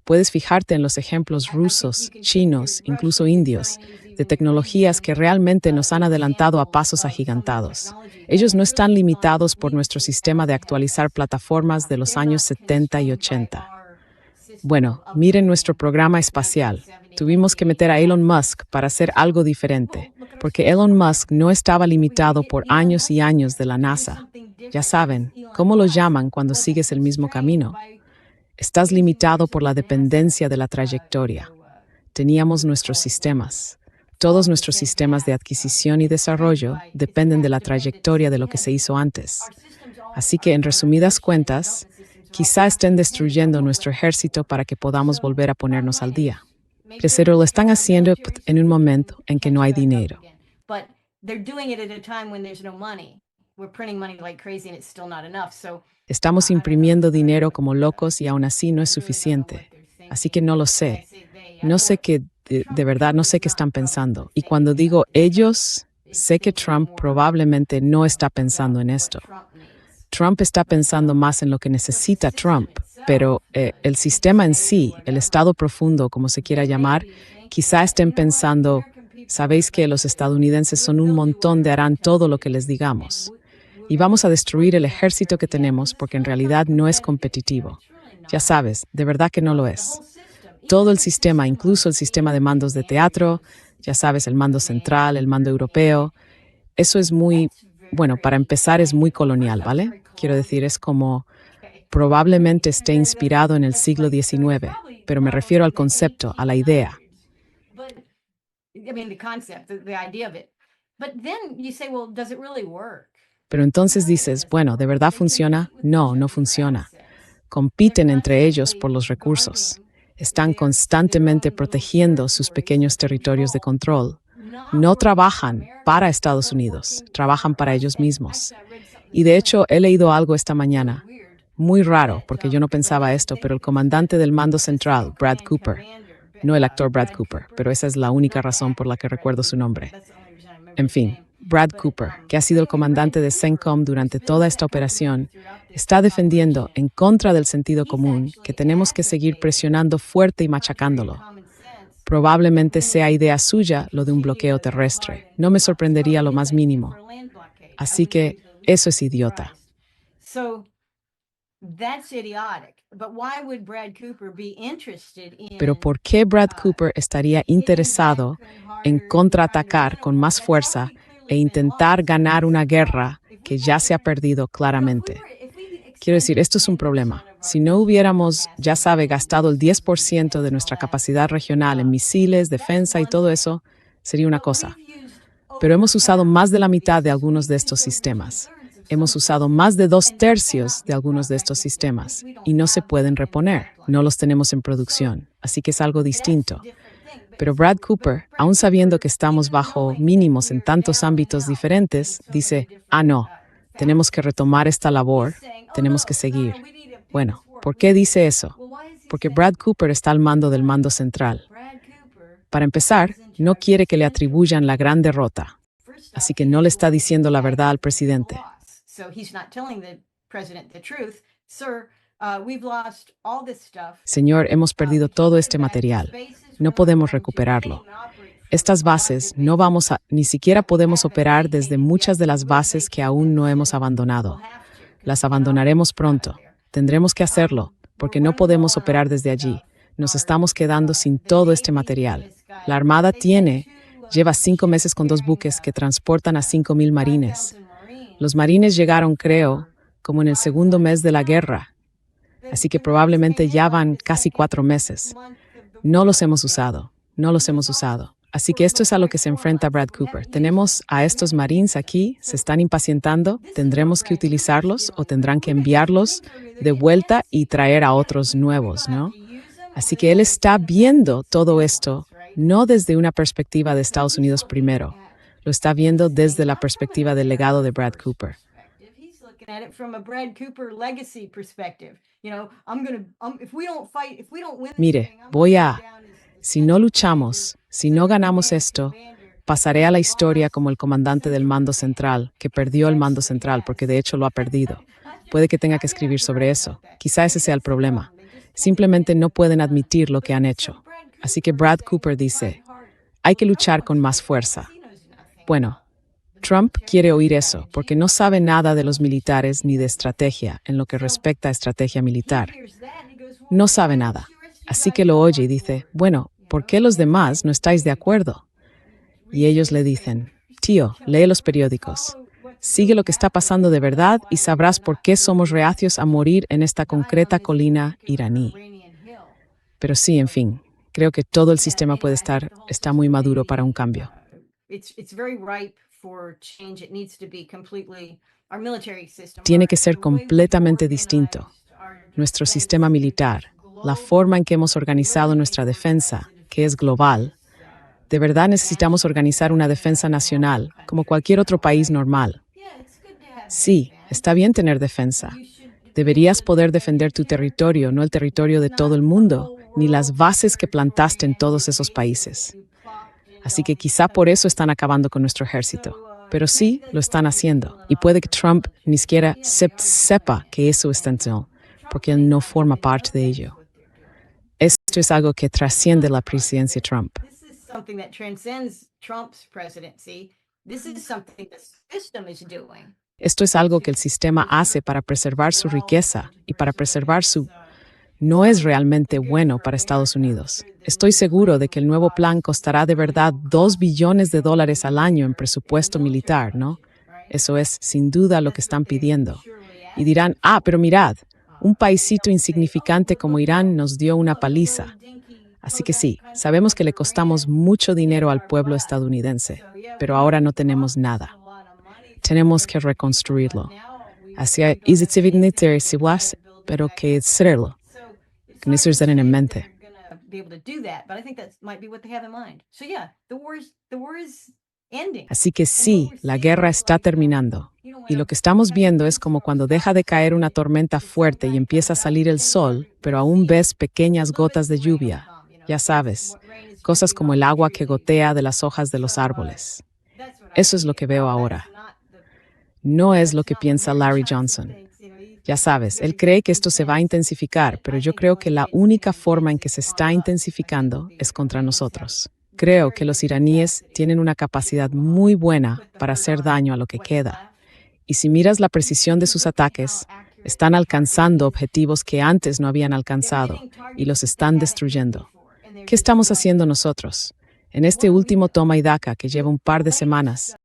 Puedes fijarte en los ejemplos rusos, chinos, incluso indios, de tecnologías que realmente nos han adelantado a pasos agigantados. Ellos no están limitados por nuestro sistema de actualizar plataformas de los años 70 y 80. Bueno, miren nuestro programa espacial. Tuvimos que meter a Elon Musk para hacer algo diferente, porque Elon Musk no estaba limitado por años y años de la NASA. Ya saben, ¿cómo lo llaman cuando sigues el mismo camino? Estás limitado por la dependencia de la trayectoria. Teníamos nuestros sistemas. Todos nuestros sistemas de adquisición y desarrollo dependen de la trayectoria de lo que se hizo antes. Así que, en resumidas cuentas, quizá estén destruyendo nuestro ejército para que podamos volver a ponernos al día. Pero lo están haciendo en un momento en que no hay dinero. Estamos imprimiendo dinero como locos y aún así no es suficiente. Así que no lo sé. No sé qué, de verdad, no sé qué están pensando. Y cuando digo ellos, sé que Trump probablemente no está pensando en esto. Trump está pensando más en lo que necesita Trump, pero el sistema en sí, el Estado profundo, como se quiera llamar, quizá estén pensando, sabéis que los estadounidenses son un montón de harán todo lo que les digamos. Y vamos a destruir el ejército que tenemos porque en realidad no es competitivo. Ya sabes, de verdad que no lo es. Todo el sistema, incluso el sistema de mandos de teatro, ya sabes, el mando central, el mando europeo, eso es muy, bueno, para empezar es muy colonial, ¿vale? Quiero decir, es como probablemente esté inspirado en el siglo XIX, pero me refiero al concepto, a la idea. Pero entonces dices, bueno, ¿de verdad funciona? No, no funciona. Compiten entre ellos por los recursos. Están constantemente protegiendo sus pequeños territorios de control. No trabajan para Estados Unidos, trabajan para ellos mismos. Y de hecho, he leído algo esta mañana, muy raro, porque yo no pensaba esto, pero el comandante del mando central, Brad Cooper, no el actor Brad Cooper, pero esa es la única razón por la que recuerdo su nombre. En fin, Brad Cooper, que ha sido el comandante de CENTCOM durante toda esta operación, está defendiendo, en contra del sentido común, que tenemos que seguir presionando fuerte y machacándolo. Probablemente sea idea suya lo de un bloqueo terrestre. No me sorprendería lo más mínimo. Así que eso es idiota. Pero ¿por qué Brad Cooper estaría interesado en contraatacar con más fuerza e intentar ganar una guerra que ya se ha perdido claramente? Quiero decir, esto es un problema. Si no hubiéramos, ya sabe, gastado el 10% de nuestra capacidad regional en misiles, defensa y todo eso, sería una cosa. Pero hemos usado más de la mitad de algunos de estos sistemas. Hemos usado más de 2/3 de algunos de estos sistemas y no se pueden reponer. No los tenemos en producción, así que es algo distinto. Pero Brad Cooper, aún sabiendo que estamos bajo mínimos en tantos ámbitos diferentes, dice, no, tenemos que retomar esta labor, tenemos que seguir. Bueno, ¿por qué dice eso? Porque Brad Cooper está al mando del mando central. Para empezar, no quiere que le atribuyan la gran derrota, así que no le está diciendo la verdad al presidente. Señor, hemos perdido todo este material. No podemos recuperarlo. Estas bases ni siquiera podemos operar desde muchas de las bases que aún no hemos abandonado. Las abandonaremos pronto. Tendremos que hacerlo, porque no podemos operar desde allí. Nos estamos quedando sin todo este material. La Armada tiene Lleva 5 meses con 2 buques que transportan a 5,000 marines. Los marines llegaron, creo, como en el segundo mes de la guerra. Así que probablemente ya van casi 4 meses. No los hemos usado. Así que esto es a lo que se enfrenta Brad Cooper. Tenemos a estos marines aquí, se están impacientando, tendremos que utilizarlos o tendrán que enviarlos de vuelta y traer a otros nuevos, ¿no? Así que él está viendo todo esto no desde una perspectiva de Estados Unidos primero, lo está viendo desde la perspectiva del legado de Brad Cooper. Mire, si no luchamos, si no ganamos esto, pasaré a la historia como el comandante del mando central, que perdió el mando central, porque de hecho lo ha perdido. Puede que tenga que escribir sobre eso. Quizá ese sea el problema. Simplemente no pueden admitir lo que han hecho. Así que Brad Cooper dice, hay que luchar con más fuerza. Bueno, Trump quiere oír eso, porque no sabe nada de los militares ni de estrategia en lo que respecta a estrategia militar. No sabe nada. Así que lo oye y dice, bueno, ¿por qué los demás no estáis de acuerdo? Y ellos le dicen, tío, lee los periódicos. Sigue lo que está pasando de verdad y sabrás por qué somos reacios a morir en esta concreta colina iraní. Pero sí, en fin, creo que todo el sistema está muy maduro para un cambio. Tiene que ser completamente distinto. Nuestro sistema militar, la forma en que hemos organizado nuestra defensa, que es global, de verdad necesitamos organizar una defensa nacional, como cualquier otro país normal. Sí, está bien tener defensa. Deberías poder defender tu territorio, no el territorio de todo el mundo, ni las bases que plantaste en todos esos países. Así que quizá por eso están acabando con nuestro ejército. Pero sí, lo están haciendo. Y puede que Trump ni siquiera sepa que eso es intención, porque él no forma parte de ello. Esto es algo que trasciende la presidencia Trump. Esto es algo que el sistema hace para preservar su riqueza y para preservar su... No es realmente bueno para Estados Unidos. Estoy seguro de que el nuevo plan costará de verdad $2 billones al año en presupuesto militar, ¿no? Eso es, sin duda, lo que están pidiendo. Y dirán, pero mirad, un paisito insignificante como Irán nos dio una paliza. Así que sí, sabemos que le costamos mucho dinero al pueblo estadounidense, pero ahora no tenemos nada. Tenemos que reconstruirlo. Así es, pero que hacerlo. Que eso tener en mente. Así que sí, la guerra está terminando. Y lo que estamos viendo es como cuando deja de caer una tormenta fuerte y empieza a salir el sol, pero aún ves pequeñas gotas de lluvia. Ya sabes, cosas como el agua que gotea de las hojas de los árboles. Eso es lo que veo ahora. No es lo que piensa Larry Johnson. Ya sabes, él cree que esto se va a intensificar, pero yo creo que la única forma en que se está intensificando es contra nosotros. Creo que los iraníes tienen una capacidad muy buena para hacer daño a lo que queda. Y si miras la precisión de sus ataques, están alcanzando objetivos que antes no habían alcanzado y los están destruyendo. ¿Qué estamos haciendo nosotros? En este último toma y daca que lleva un par de semanas,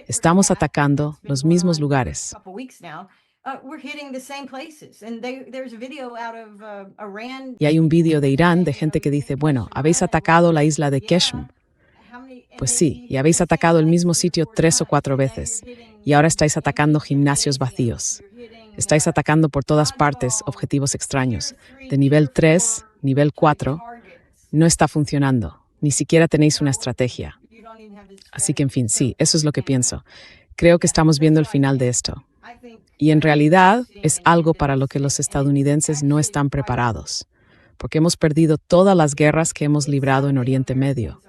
estamos atacando los mismos lugares. Y hay un vídeo de Irán de gente que dice, bueno, habéis atacado la isla de Keshm. Pues sí, y habéis atacado el mismo sitio 3 o 4 veces. Y ahora estáis atacando gimnasios vacíos. Estáis atacando por todas partes objetivos extraños. De nivel 3, nivel 4, no está funcionando. Ni siquiera tenéis una estrategia. Así que, en fin, sí, eso es lo que pienso. Creo que estamos viendo el final de esto. Y en realidad es algo para lo que los estadounidenses no están preparados, porque hemos perdido todas las guerras que hemos librado en Oriente Medio.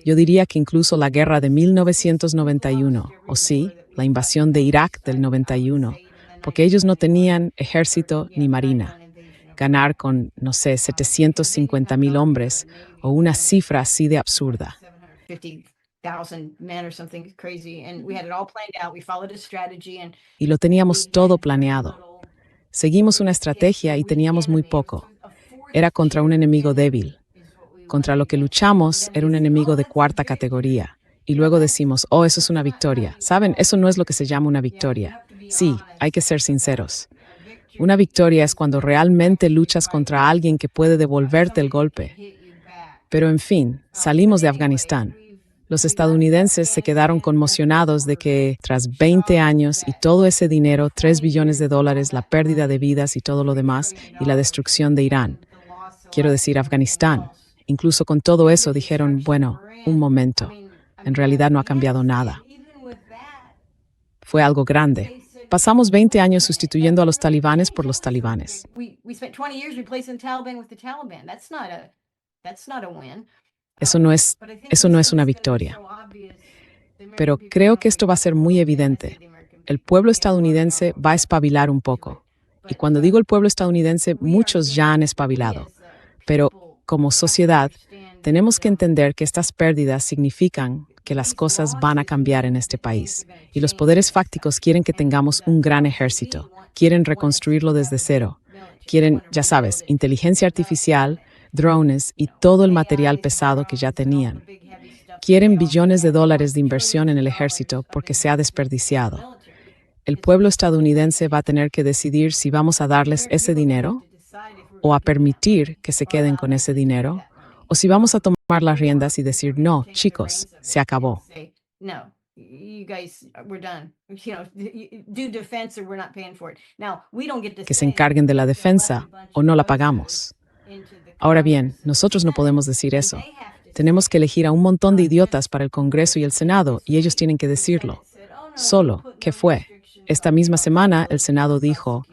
Yo diría que incluso la guerra de 1991, o sí, la invasión de Irak del 91, porque ellos no tenían ejército ni marina. Ganar con, 750,000 hombres o una cifra así de absurda. Y lo teníamos todo planeado. Seguimos una estrategia y teníamos muy poco. Era contra un enemigo débil. Contra lo que luchamos era un enemigo de 4ª categoría. y luego decimos, oh, eso es una victoria. ¿Saben? Eso no es lo que se llama una victoria. Sí, hay que ser sinceros. Una victoria es cuando realmente luchas contra alguien que puede devolverte el golpe. Pero en fin, salimos de Afganistán. Los estadounidenses se quedaron conmocionados de que, tras 20 años y todo ese dinero, $3 billones, la pérdida de vidas y todo lo demás, y la destrucción de Irán, quiero decir Afganistán, incluso con todo eso dijeron, bueno, un momento, en realidad no ha cambiado nada. Fue algo grande. Pasamos 20 años sustituyendo a los talibanes por los talibanes. Eso no es una victoria. Pero creo que esto va a ser muy evidente. El pueblo estadounidense va a espabilar un poco. Y cuando digo el pueblo estadounidense, muchos ya han espabilado. Pero como sociedad, tenemos que entender que estas pérdidas significan que las cosas van a cambiar en este país. Y los poderes fácticos quieren que tengamos un gran ejército. Quieren reconstruirlo desde cero. Quieren, ya sabes, inteligencia artificial, drones y todo el material pesado que ya tenían. Quieren billones de dólares de inversión en el ejército porque se ha desperdiciado. El pueblo estadounidense va a tener que decidir si vamos a darles ese dinero o a permitir que se queden con ese dinero, o si vamos a tomar las riendas y decir, no, chicos, se acabó. Que se encarguen de la defensa o no la pagamos. Ahora bien, nosotros no podemos decir eso. Tenemos que elegir a un montón de idiotas para el Congreso y el Senado, y ellos tienen que decirlo. Solo, ¿qué fue? Esta misma semana el Senado dijo,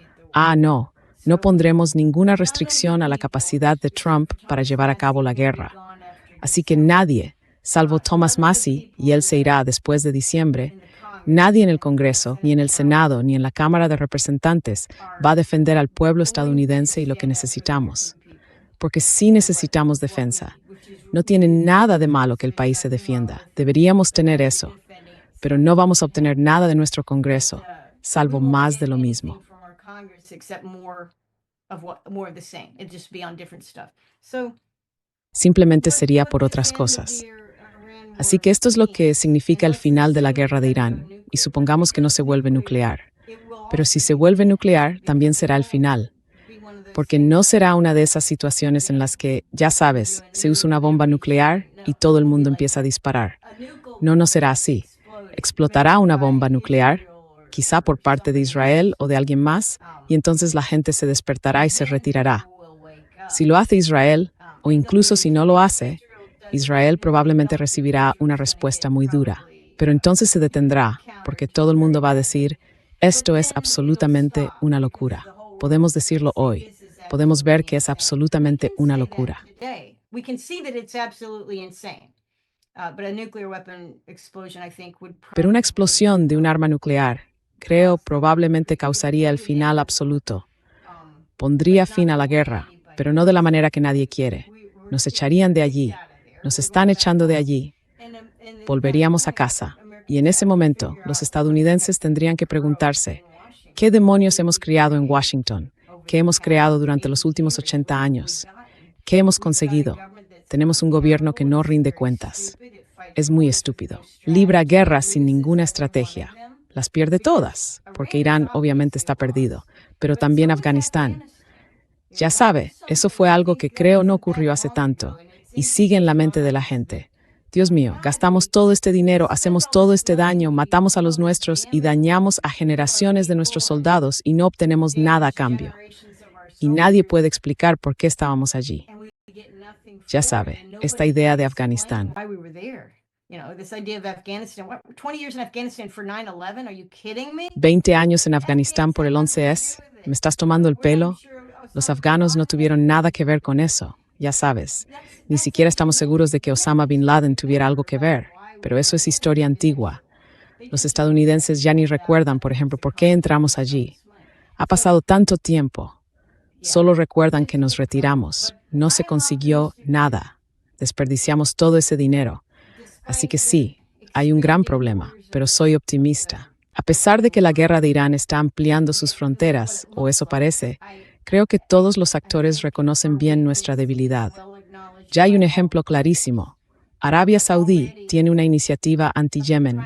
no pondremos ninguna restricción a la capacidad de Trump para llevar a cabo la guerra. Así que nadie, salvo Thomas Massie, y él se irá después de diciembre, nadie en el Congreso, ni en el Senado, ni en la Cámara de Representantes va a defender al pueblo estadounidense y lo que necesitamos. Porque sí necesitamos defensa. No tiene nada de malo que el país se defienda. Deberíamos tener eso. Pero no vamos a obtener nada de nuestro Congreso, salvo más de lo mismo. Simplemente sería por otras cosas. Así que esto es lo que significa el final de la guerra de Irán, y supongamos que no se vuelve nuclear. Pero si se vuelve nuclear, también será el final. Porque no será una de esas situaciones en las que, ya sabes, se usa una bomba nuclear y todo el mundo empieza a disparar. No será así. Explotará una bomba nuclear, quizá por parte de Israel o de alguien más, y entonces la gente se despertará y se retirará. Si lo hace Israel, o incluso si no lo hace, Israel probablemente recibirá una respuesta muy dura. Pero entonces se detendrá, porque todo el mundo va a decir, esto es absolutamente una locura. Podemos decirlo hoy. Podemos ver que es absolutamente una locura. Pero una explosión de un arma nuclear, creo, probablemente causaría el final absoluto. Pondría fin a la guerra, pero no de la manera que nadie quiere. Nos echarían de allí. Nos están echando de allí. Volveríamos a casa. Y en ese momento, los estadounidenses tendrían que preguntarse, ¿qué demonios hemos criado en Washington? ¿Qué hemos creado durante los últimos 80 años? ¿Qué hemos conseguido? Tenemos un gobierno que no rinde cuentas. Es muy estúpido. Libra guerras sin ninguna estrategia. Las pierde todas, porque Irán obviamente está perdido, pero también Afganistán. Ya sabe, eso fue algo que creo no ocurrió hace tanto, y sigue en la mente de la gente. Dios mío, gastamos todo este dinero, hacemos todo este daño, matamos a los nuestros y dañamos a generaciones de nuestros soldados y no obtenemos nada a cambio. Y nadie puede explicar por qué estábamos allí. Ya sabe, esta idea de Afganistán. 20 años en Afganistán por el 11S. ¿Me estás tomando el pelo? Los afganos no tuvieron nada que ver con eso, ya sabes. Ni siquiera estamos seguros de que Osama Bin Laden tuviera algo que ver, pero eso es historia antigua. Los estadounidenses ya ni recuerdan, por ejemplo, por qué entramos allí. Ha pasado tanto tiempo. Solo recuerdan que nos retiramos. No se consiguió nada. Desperdiciamos todo ese dinero. Así que sí, hay un gran problema, pero soy optimista. A pesar de que la guerra de Irán está ampliando sus fronteras, o eso parece, creo que todos los actores reconocen bien nuestra debilidad. Ya hay un ejemplo clarísimo. Arabia Saudí tiene una iniciativa anti-Yemen,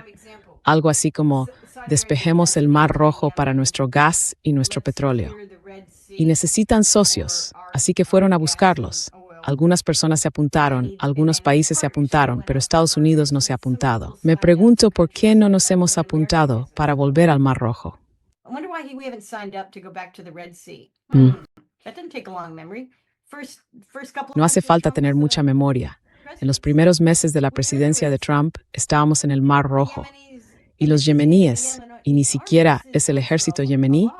algo así como despejemos el Mar Rojo para nuestro gas y nuestro petróleo. Y necesitan socios, así que fueron a buscarlos. Algunas personas se apuntaron, algunos países se apuntaron, pero Estados Unidos no se ha apuntado. Me pregunto por qué no nos hemos apuntado para volver al Mar Rojo. No hace falta tener mucha memoria. En los primeros meses de la presidencia de Trump estábamos en el Mar Rojo. Y los yemeníes, y ni siquiera es el ejército yemení,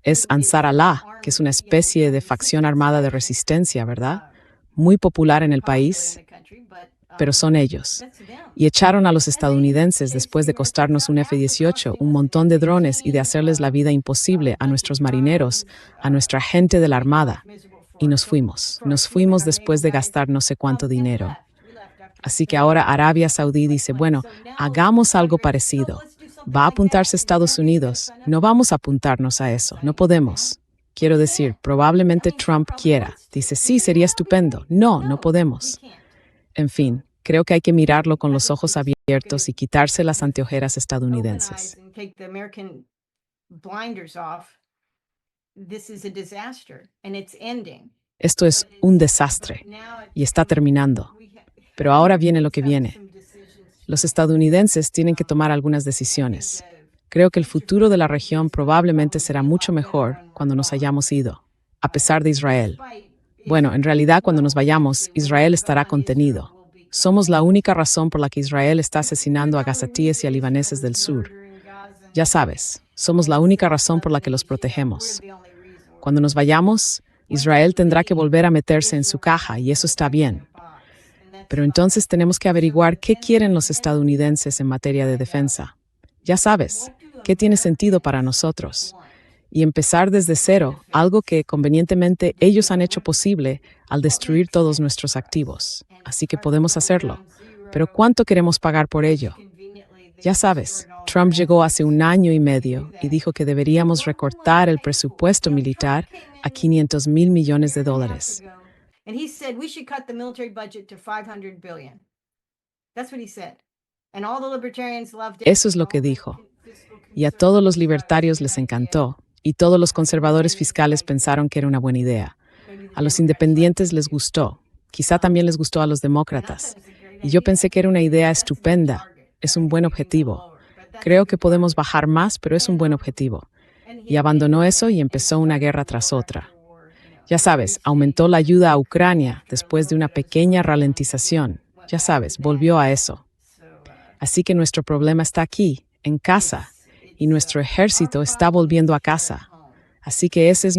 es Ansar Allah, que es una especie de facción armada de resistencia, ¿verdad? Muy popular en el país, pero son ellos. Y echaron a los estadounidenses después de costarnos un F-18, un montón de drones y de hacerles la vida imposible a nuestros marineros, a nuestra gente de la Armada. Y nos fuimos. Nos fuimos después de gastar no sé cuánto dinero. Así que ahora Arabia Saudí dice, bueno, hagamos algo parecido. ¿Va a apuntarse Estados Unidos? No vamos a apuntarnos a eso, no podemos. Quiero decir, probablemente Trump quiera. Dice, sí, sería estupendo. No, no podemos. En fin, creo que hay que mirarlo con los ojos abiertos y quitarse las anteojeras estadounidenses. Esto es un desastre y está terminando. Pero ahora viene lo que viene. Los estadounidenses tienen que tomar algunas decisiones. Creo que el futuro de la región probablemente será mucho mejor cuando nos hayamos ido, a pesar de Israel. Bueno, en realidad cuando nos vayamos, Israel estará contenido. Somos la única razón por la que Israel está asesinando a gazatíes y a libaneses del sur. Ya sabes, somos la única razón por la que los protegemos. Cuando nos vayamos, Israel tendrá que volver a meterse en su caja y eso está bien. Pero entonces tenemos que averiguar qué quieren los estadounidenses en materia de defensa. Ya sabes, qué tiene sentido para nosotros. Y empezar desde cero, algo que convenientemente ellos han hecho posible al destruir todos nuestros activos. Así que podemos hacerlo. Pero ¿cuánto queremos pagar por ello? Ya sabes, Trump llegó hace 1 año y medio y dijo que deberíamos recortar el presupuesto militar a $500 mil millones. And he said we should cut the military budget to $500 billion. That's what he said. And all the libertarians loved it. Eso es lo que dijo. Y a todos los libertarios les encantó. Y todos los conservadores fiscales pensaron que era una buena idea. A los independientes les gustó. Quizá también les gustó a los demócratas. Y yo pensé que era una idea estupenda. Es un buen objetivo. Creo que podemos bajar más, pero es un buen objetivo. Y abandonó eso y empezó una guerra tras otra. Ya sabes, aumentó la ayuda a Ucrania después de una pequeña ralentización. Ya sabes, volvió a eso. Así que nuestro problema está aquí, en casa, y nuestro ejército está volviendo a casa. Así que ese es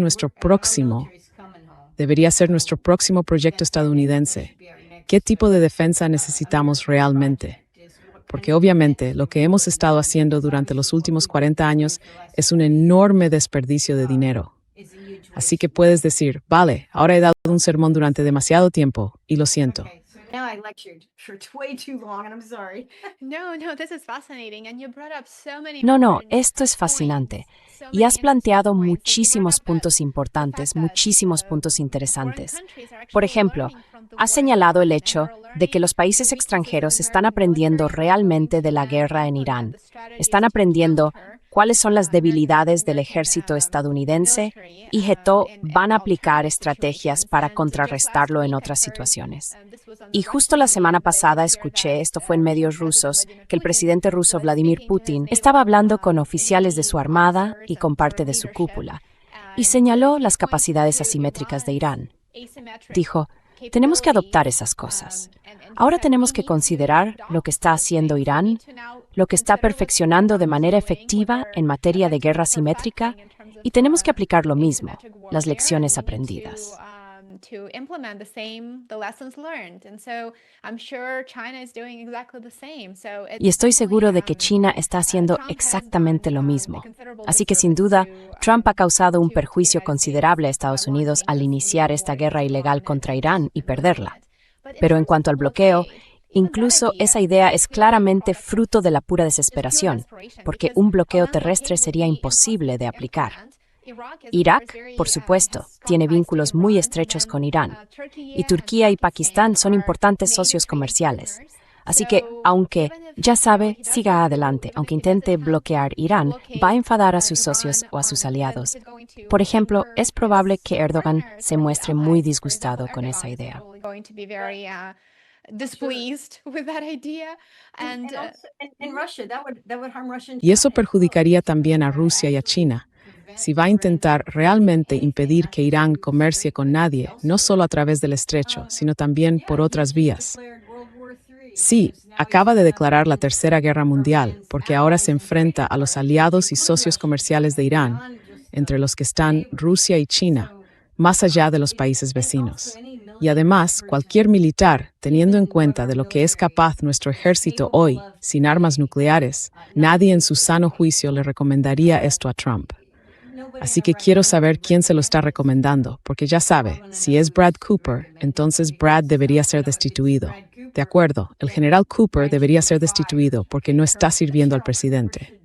debería ser nuestro próximo proyecto estadounidense. ¿Qué tipo de defensa necesitamos realmente? Porque obviamente lo que hemos estado haciendo durante los últimos 40 años es un enorme desperdicio de dinero. Así que puedes decir, vale, ahora he dado un sermón durante demasiado tiempo y lo siento. No, esto es fascinante. Y has planteado muchísimos puntos importantes, muchísimos puntos interesantes. Por ejemplo, has señalado el hecho de que los países extranjeros están aprendiendo realmente de la guerra en Irán. Están aprendiendo cuáles son las debilidades del ejército estadounidense y van a aplicar estrategias para contrarrestarlo en otras situaciones. Y justo la semana pasada escuché, esto fue en medios rusos, que el presidente ruso Vladimir Putin estaba hablando con oficiales de su armada y con parte de su cúpula, y señaló las capacidades asimétricas de Irán. Dijo, tenemos que adoptar esas cosas. Ahora tenemos que considerar lo que está haciendo Irán, lo que está perfeccionando de manera efectiva en materia de guerra simétrica, y tenemos que aplicar lo mismo, las lecciones aprendidas. Y estoy seguro de que China está haciendo exactamente lo mismo. Así que sin duda, Trump ha causado un perjuicio considerable a Estados Unidos al iniciar esta guerra ilegal contra Irán y perderla. Pero en cuanto al bloqueo, incluso esa idea es claramente fruto de la pura desesperación, porque un bloqueo terrestre sería imposible de aplicar. Irak, por supuesto, tiene vínculos muy estrechos con Irán, y Turquía y Pakistán son importantes socios comerciales. Así que, aunque, ya sabe, siga adelante, aunque intente bloquear Irán, va a enfadar a sus socios o a sus aliados. Por ejemplo, es probable que Erdogan se muestre muy disgustado con esa idea. And also, and Russia, that would harm Russian. Y eso perjudicaría también a Rusia y a China. Si va a intentar realmente impedir que Irán comercie con nadie, no solo a través del estrecho, sino también por otras vías. Sí, acaba de declarar la Tercera Guerra Mundial, porque ahora se enfrenta a los aliados y socios comerciales de Irán, entre los que están Rusia y China, más allá de los países vecinos. Y además, cualquier militar, teniendo en cuenta de lo que es capaz nuestro ejército hoy, sin armas nucleares, nadie en su sano juicio le recomendaría esto a Trump. Así que quiero saber quién se lo está recomendando, porque ya sabe, si es Brad Cooper, entonces Brad debería ser destituido. De acuerdo, el general Cooper debería ser destituido porque no está sirviendo al presidente.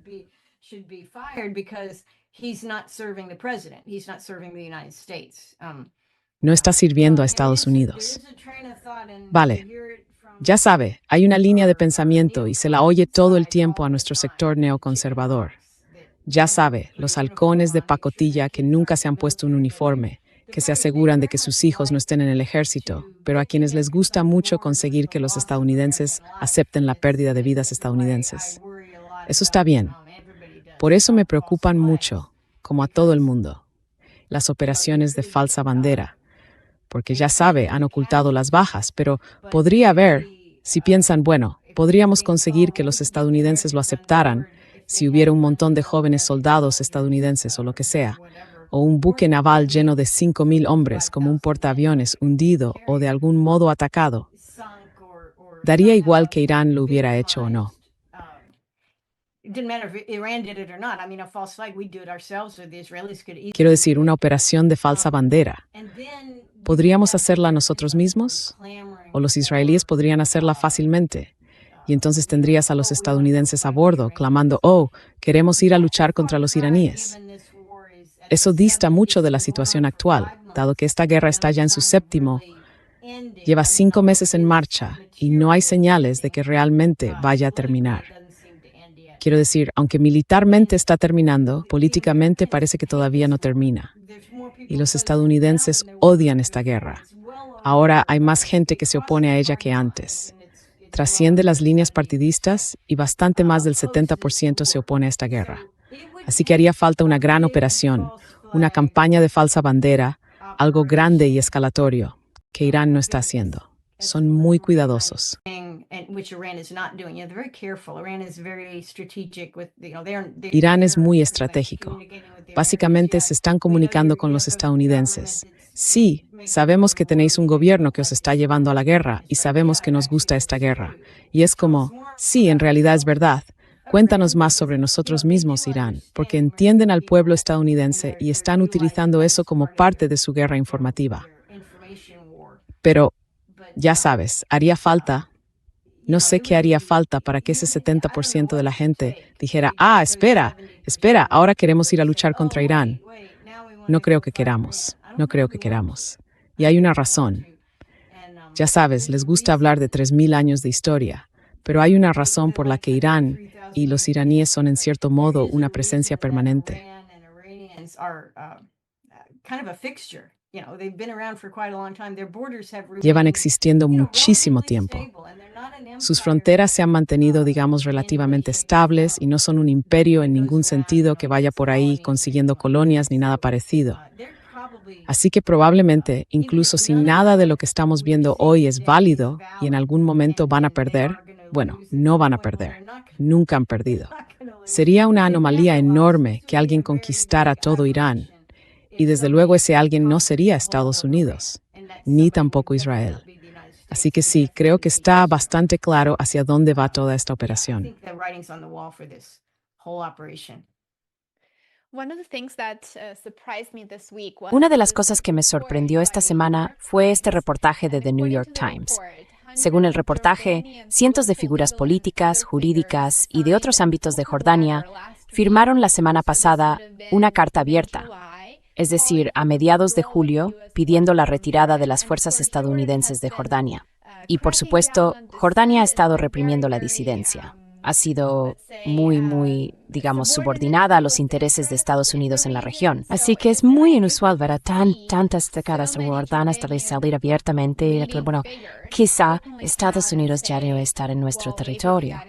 No está sirviendo a Estados Unidos. Vale, ya sabe, hay una línea de pensamiento y se la oye todo el tiempo a nuestro sector neoconservador. Ya sabe, los halcones de pacotilla que nunca se han puesto un uniforme, que se aseguran de que sus hijos no estén en el ejército, pero a quienes les gusta mucho conseguir que los estadounidenses acepten la pérdida de vidas estadounidenses. Eso está bien. Por eso me preocupan mucho, como a todo el mundo, las operaciones de falsa bandera, porque ya sabe, han ocultado las bajas, pero podría haber, si piensan, bueno, podríamos conseguir que los estadounidenses lo aceptaran si hubiera un montón de jóvenes soldados estadounidenses o lo que sea, o un buque naval lleno de 5,000 hombres como un portaaviones hundido o de algún modo atacado. Daría igual que Irán lo hubiera hecho o no. Quiero decir, una operación de falsa bandera. ¿Podríamos hacerla nosotros mismos? ¿O los israelíes podrían hacerla fácilmente? Y entonces tendrías a los estadounidenses a bordo, clamando, oh, queremos ir a luchar contra los iraníes. Eso dista mucho de la situación actual, dado que esta guerra está ya en su séptimo, lleva 5 meses en marcha y no hay señales de que realmente vaya a terminar. Quiero decir, aunque militarmente está terminando, políticamente parece que todavía no termina. Y los estadounidenses odian esta guerra. Ahora hay más gente que se opone a ella que antes. Trasciende las líneas partidistas y bastante más del 70% se opone a esta guerra. Así que haría falta una gran operación, una campaña de falsa bandera, algo grande y escalatorio, que Irán no está haciendo. Son muy cuidadosos. Irán es muy estratégico. Básicamente se están comunicando con los estadounidenses. Sí, sabemos que tenéis un gobierno que os está llevando a la guerra y sabemos que nos gusta esta guerra. Y es como, sí, en realidad es verdad. Cuéntanos más sobre nosotros mismos, Irán, porque entienden al pueblo estadounidense y están utilizando eso como parte de su guerra informativa. Pero, ya sabes, haría falta, no sé qué haría falta para que ese 70% de la gente dijera, espera, ahora queremos ir a luchar contra Irán. No creo que queramos. Y hay una razón. Ya sabes, les gusta hablar de 3,000 años de historia, pero hay una razón por la que Irán y los iraníes son en cierto modo una presencia permanente. Llevan existiendo muchísimo tiempo. Sus fronteras se han mantenido, digamos, relativamente estables y no son un imperio en ningún sentido que vaya por ahí consiguiendo colonias ni nada parecido. Así que probablemente, incluso si nada de lo que estamos viendo hoy es válido y en algún momento van a perder, bueno, no van a perder, nunca han perdido. Sería una anomalía enorme que alguien conquistara todo Irán, y desde luego ese alguien no sería Estados Unidos, ni tampoco Israel. Así que sí, creo que está bastante claro hacia dónde va toda esta operación. Una de las cosas que me sorprendió esta semana fue este reportaje de The New York Times. Según el reportaje, cientos de figuras políticas, jurídicas y de otros ámbitos de Jordania firmaron la semana pasada una carta abierta, es decir, a mediados de julio, pidiendo la retirada de las fuerzas estadounidenses de Jordania. Y por supuesto, Jordania ha estado reprimiendo la disidencia. Ha sido muy, digamos, subordinada a los intereses de Estados Unidos en la región. Así que es muy inusual ver a tantas décadas jordanas de salir abiertamente. Bueno, quizá Estados Unidos ya debe estar en nuestro territorio.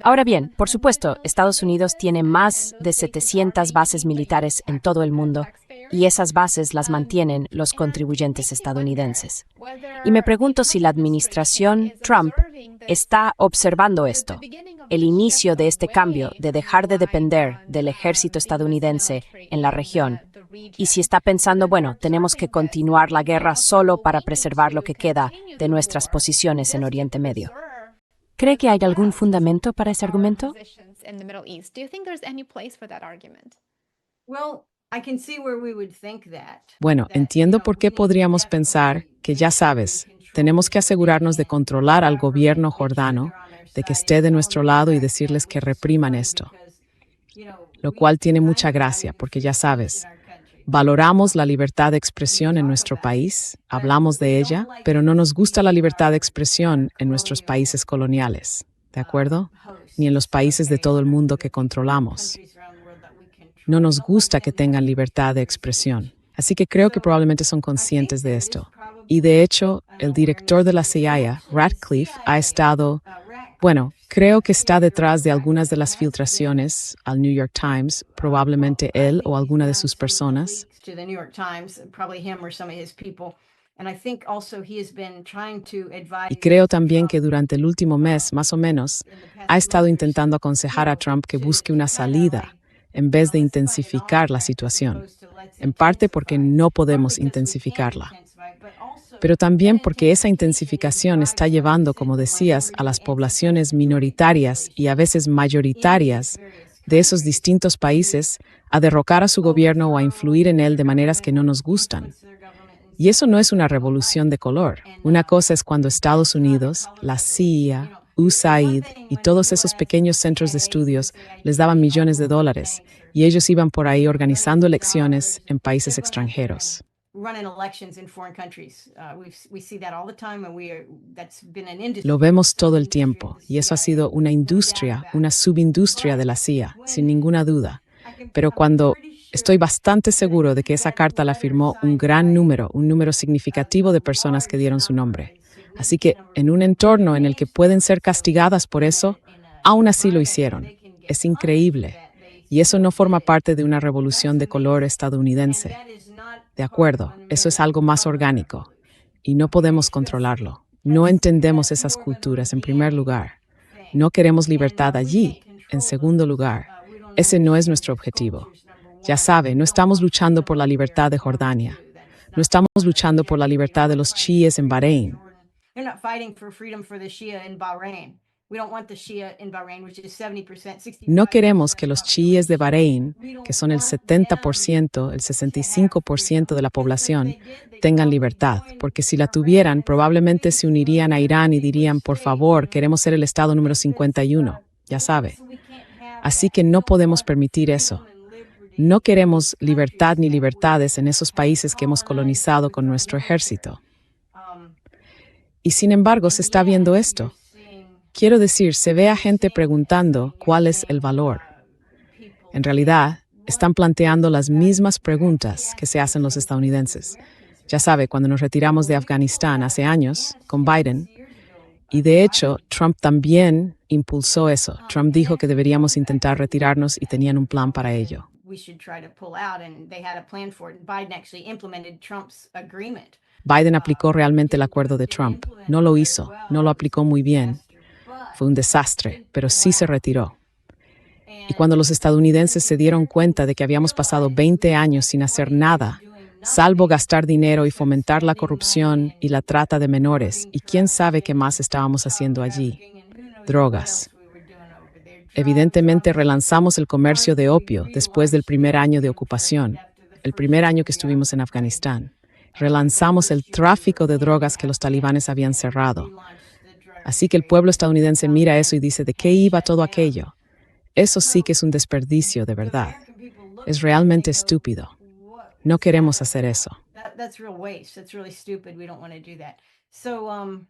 Ahora bien, por supuesto, Estados Unidos tiene más de 700 bases militares en todo el mundo y esas bases las mantienen los contribuyentes estadounidenses. Y me pregunto si la administración Trump está observando esto, el inicio de este cambio de dejar de depender del ejército estadounidense en la región, y si está pensando, bueno, tenemos que continuar la guerra solo para preservar lo que queda de nuestras posiciones en Oriente Medio. ¿Cree que hay algún fundamento para ese argumento? Bueno, entiendo por qué podríamos pensar que, ya sabes, tenemos que asegurarnos de controlar al gobierno jordano, de que esté de nuestro lado y decirles que repriman esto. Lo cual tiene mucha gracia, porque ya sabes, valoramos la libertad de expresión en nuestro país, hablamos de ella, pero no nos gusta la libertad de expresión en nuestros países coloniales, ¿de acuerdo? Ni en los países de todo el mundo que controlamos. No nos gusta que tengan libertad de expresión. Así que creo que probablemente son conscientes de esto. Y de hecho, el director de la CIA, Ratcliffe, ha estado, bueno, creo que está detrás de algunas de las filtraciones al New York Times, probablemente él o alguna de sus personas. Y creo también que durante el último mes, más o menos, ha estado intentando aconsejar a Trump que busque una salida en vez de intensificar la situación, en parte porque no podemos intensificarla, pero también porque esa intensificación está llevando, como decías, a las poblaciones minoritarias y a veces mayoritarias de esos distintos países a derrocar a su gobierno o a influir en él de maneras que no nos gustan. Y eso no es una revolución de color. Una cosa es cuando Estados Unidos, la CIA, USAID y todos esos pequeños centros de estudios les daban millones de dólares y ellos iban por ahí organizando elecciones en países extranjeros. Lo vemos todo el tiempo y eso ha sido una industria, una subindustria de la CIA, sin ninguna duda. Pero cuando estoy bastante seguro de que esa carta la firmó un número significativo de personas que dieron su nombre. Así que en un entorno en el que pueden ser castigadas por eso, aún así lo hicieron. Es increíble. Y eso no forma parte de una revolución de color estadounidense. De acuerdo, eso es algo más orgánico. Y no podemos controlarlo. No entendemos esas culturas, en primer lugar. No queremos libertad allí, en segundo lugar. Ese no es nuestro objetivo. Ya sabe, no estamos luchando por la libertad de Jordania. No estamos luchando por la libertad de los chiíes en Bahrein. No queremos que los chiíes de Bahrein, que son el 70%, el 65% de la población, tengan libertad, porque si la tuvieran, probablemente se unirían a Irán y dirían, por favor, queremos ser el estado número 51, ya sabe. Así que no podemos permitir eso. No queremos libertad ni libertades en esos países que hemos colonizado con nuestro ejército. Y sin embargo, se está viendo esto. Quiero decir, se ve a gente preguntando cuál es el valor. En realidad, están planteando las mismas preguntas que se hacen los estadounidenses. Ya sabe, cuando nos retiramos de Afganistán hace años, con Biden, y de hecho, Trump también impulsó eso. Trump dijo que deberíamos intentar retirarnos y tenían un plan para ello. Biden aplicó realmente el acuerdo de Trump. No lo hizo, no lo aplicó muy bien. Fue un desastre, pero sí se retiró. Y cuando los estadounidenses se dieron cuenta de que habíamos pasado 20 años sin hacer nada, salvo gastar dinero y fomentar la corrupción y la trata de menores, y quién sabe qué más estábamos haciendo allí. Drogas. Evidentemente relanzamos el comercio de opio después del primer año de ocupación, el primer año que estuvimos en Afganistán. Relanzamos el tráfico de drogas que los talibanes habían cerrado. Así que el pueblo estadounidense mira eso y dice, ¿de qué iba todo aquello? Eso sí que es un desperdicio, de verdad. Es realmente estúpido. No queremos hacer eso. That's real waste. That's really stupid. We don't want to do that. So,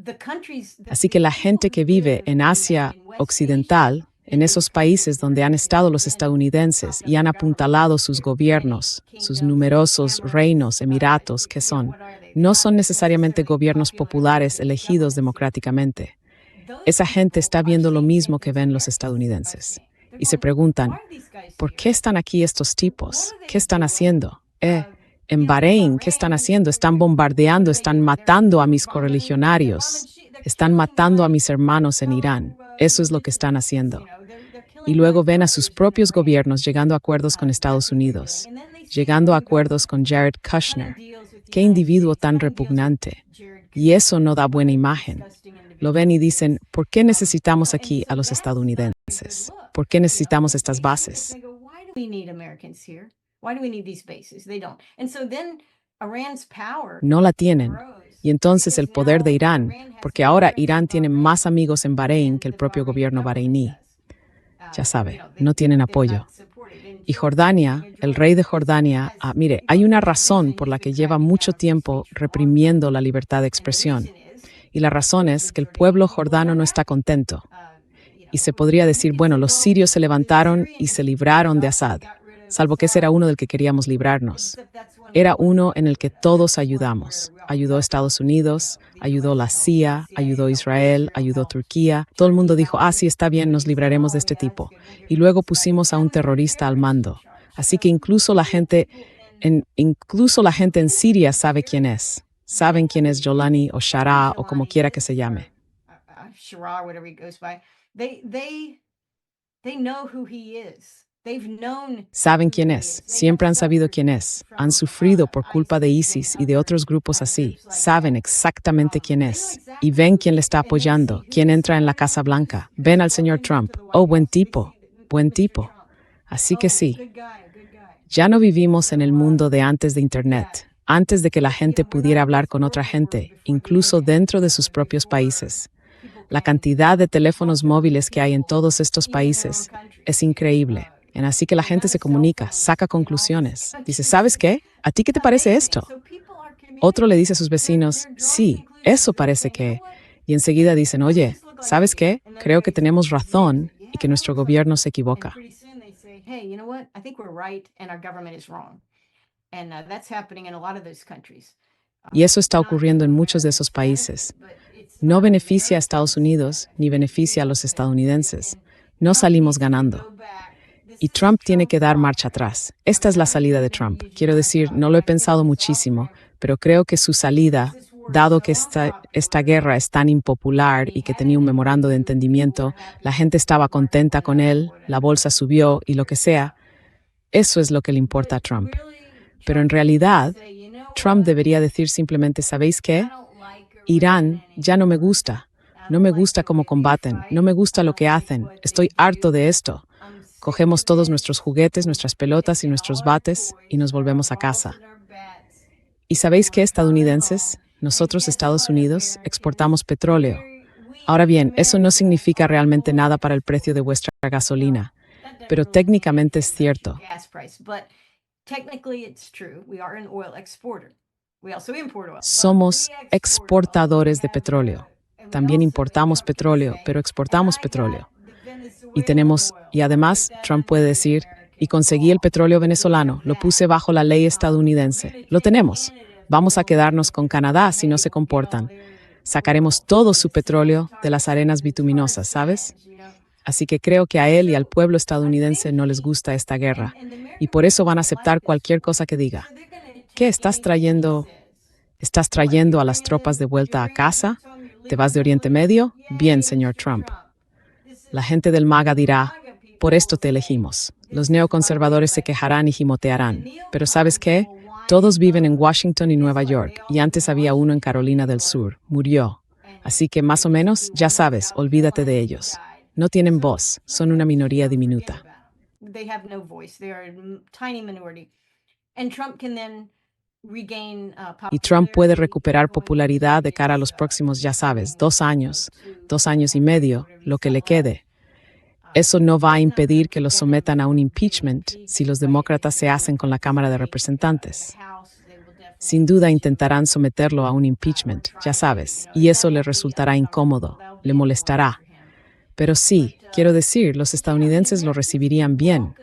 the countries. Así que la gente que vive en Asia Occidental, en esos países donde han estado los estadounidenses y han apuntalado sus gobiernos, sus numerosos reinos, emiratos, que son, no son necesariamente gobiernos populares elegidos democráticamente. Esa gente está viendo lo mismo que ven los estadounidenses. Y se preguntan, ¿por qué están aquí estos tipos? ¿Qué están haciendo? En Bahrein, ¿qué están haciendo? Están bombardeando, están matando a mis correligionarios, están matando a mis hermanos en Irán. Eso es lo que están haciendo. Y luego ven a sus propios gobiernos llegando a acuerdos con Estados Unidos, llegando a acuerdos con Jared Kushner. ¡Qué individuo tan repugnante! Y eso no da buena imagen. Lo ven y dicen, ¿por qué necesitamos aquí a los estadounidenses? ¿Por qué necesitamos estas bases? No la tienen. Y entonces el poder de Irán, porque ahora Irán tiene más amigos en Bahrein que el propio gobierno bareiní. Ya sabe, no tienen apoyo. Y Jordania, el rey de Jordania, mire, hay una razón por la que lleva mucho tiempo reprimiendo la libertad de expresión. Y la razón es que el pueblo jordano no está contento. Y se podría decir, bueno, los sirios se levantaron y se libraron de Assad, salvo que ese era uno del que queríamos librarnos. Era uno en el que todos ayudamos. Ayudó Estados Unidos, ayudó la CIA, ayudó Israel, ayudó Turquía. Todo el mundo dijo, sí, está bien, nos libraremos de este tipo. Y luego pusimos a un terrorista al mando. Así que incluso la gente en Siria sabe quién es. Saben quién es Jolani o Shara o como quiera que se llame. Saben quién es, siempre han sabido quién es, han sufrido por culpa de ISIS y de otros grupos así, saben exactamente quién es, y ven quién le está apoyando, quién entra en la Casa Blanca, ven al señor Trump, buen tipo, buen tipo. Así que sí, ya no vivimos en el mundo de antes de Internet, antes de que la gente pudiera hablar con otra gente, incluso dentro de sus propios países. La cantidad de teléfonos móviles que hay en todos estos países es increíble. Así que la gente se comunica, saca conclusiones. Dice, ¿sabes qué? ¿A ti qué te parece esto? Otro le dice a sus vecinos, sí, eso parece que... Y enseguida dicen, oye, ¿sabes qué? Creo que tenemos razón y que nuestro gobierno se equivoca. Y eso está ocurriendo en muchos de esos países. No beneficia a Estados Unidos ni beneficia a los estadounidenses. No salimos ganando. Y Trump tiene que dar marcha atrás. Esta es la salida de Trump. Quiero decir, no lo he pensado muchísimo, pero creo que su salida, dado que esta guerra es tan impopular y que tenía un memorando de entendimiento, la gente estaba contenta con él, la bolsa subió y lo que sea, eso es lo que le importa a Trump. Pero en realidad, Trump debería decir simplemente, ¿sabéis qué? Irán ya no me gusta. No me gusta cómo combaten, no me gusta lo que hacen, estoy harto de esto. Cogemos todos nuestros juguetes, nuestras pelotas y nuestros bates y nos volvemos a casa. ¿Y sabéis qué, estadounidenses? Nosotros, Estados Unidos, exportamos petróleo. Ahora bien, eso no significa realmente nada para el precio de vuestra gasolina, pero técnicamente es cierto. Somos exportadores de petróleo. También importamos petróleo, pero exportamos petróleo. Y además, Trump puede decir, y conseguí el petróleo venezolano, lo puse bajo la ley estadounidense. Lo tenemos. Vamos a quedarnos con Canadá si no se comportan. Sacaremos todo su petróleo de las arenas bituminosas, ¿sabes? Así que creo que a él y al pueblo estadounidense no les gusta esta guerra, y por eso van a aceptar cualquier cosa que diga. ¿Qué estás trayendo? ¿Estás trayendo a las tropas de vuelta a casa? ¿Te vas de Oriente Medio? Bien, señor Trump. La gente del MAGA dirá, por esto te elegimos. Los neoconservadores se quejarán y gimotearán. Pero ¿sabes qué? Todos viven en Washington y Nueva York, y antes había uno en Carolina del Sur. Murió. Así que más o menos, ya sabes, olvídate de ellos. No tienen voz, son una minoría diminuta. Y Trump puede recuperar popularidad de cara a los próximos, ya sabes, 2 años y medio, lo que le quede. Eso no va a impedir que los sometan a un impeachment si los demócratas se hacen con la Cámara de Representantes. Sin duda intentarán someterlo a un impeachment, ya sabes, y eso le resultará incómodo, le molestará. Pero sí, quiero decir, los estadounidenses lo recibirían bien.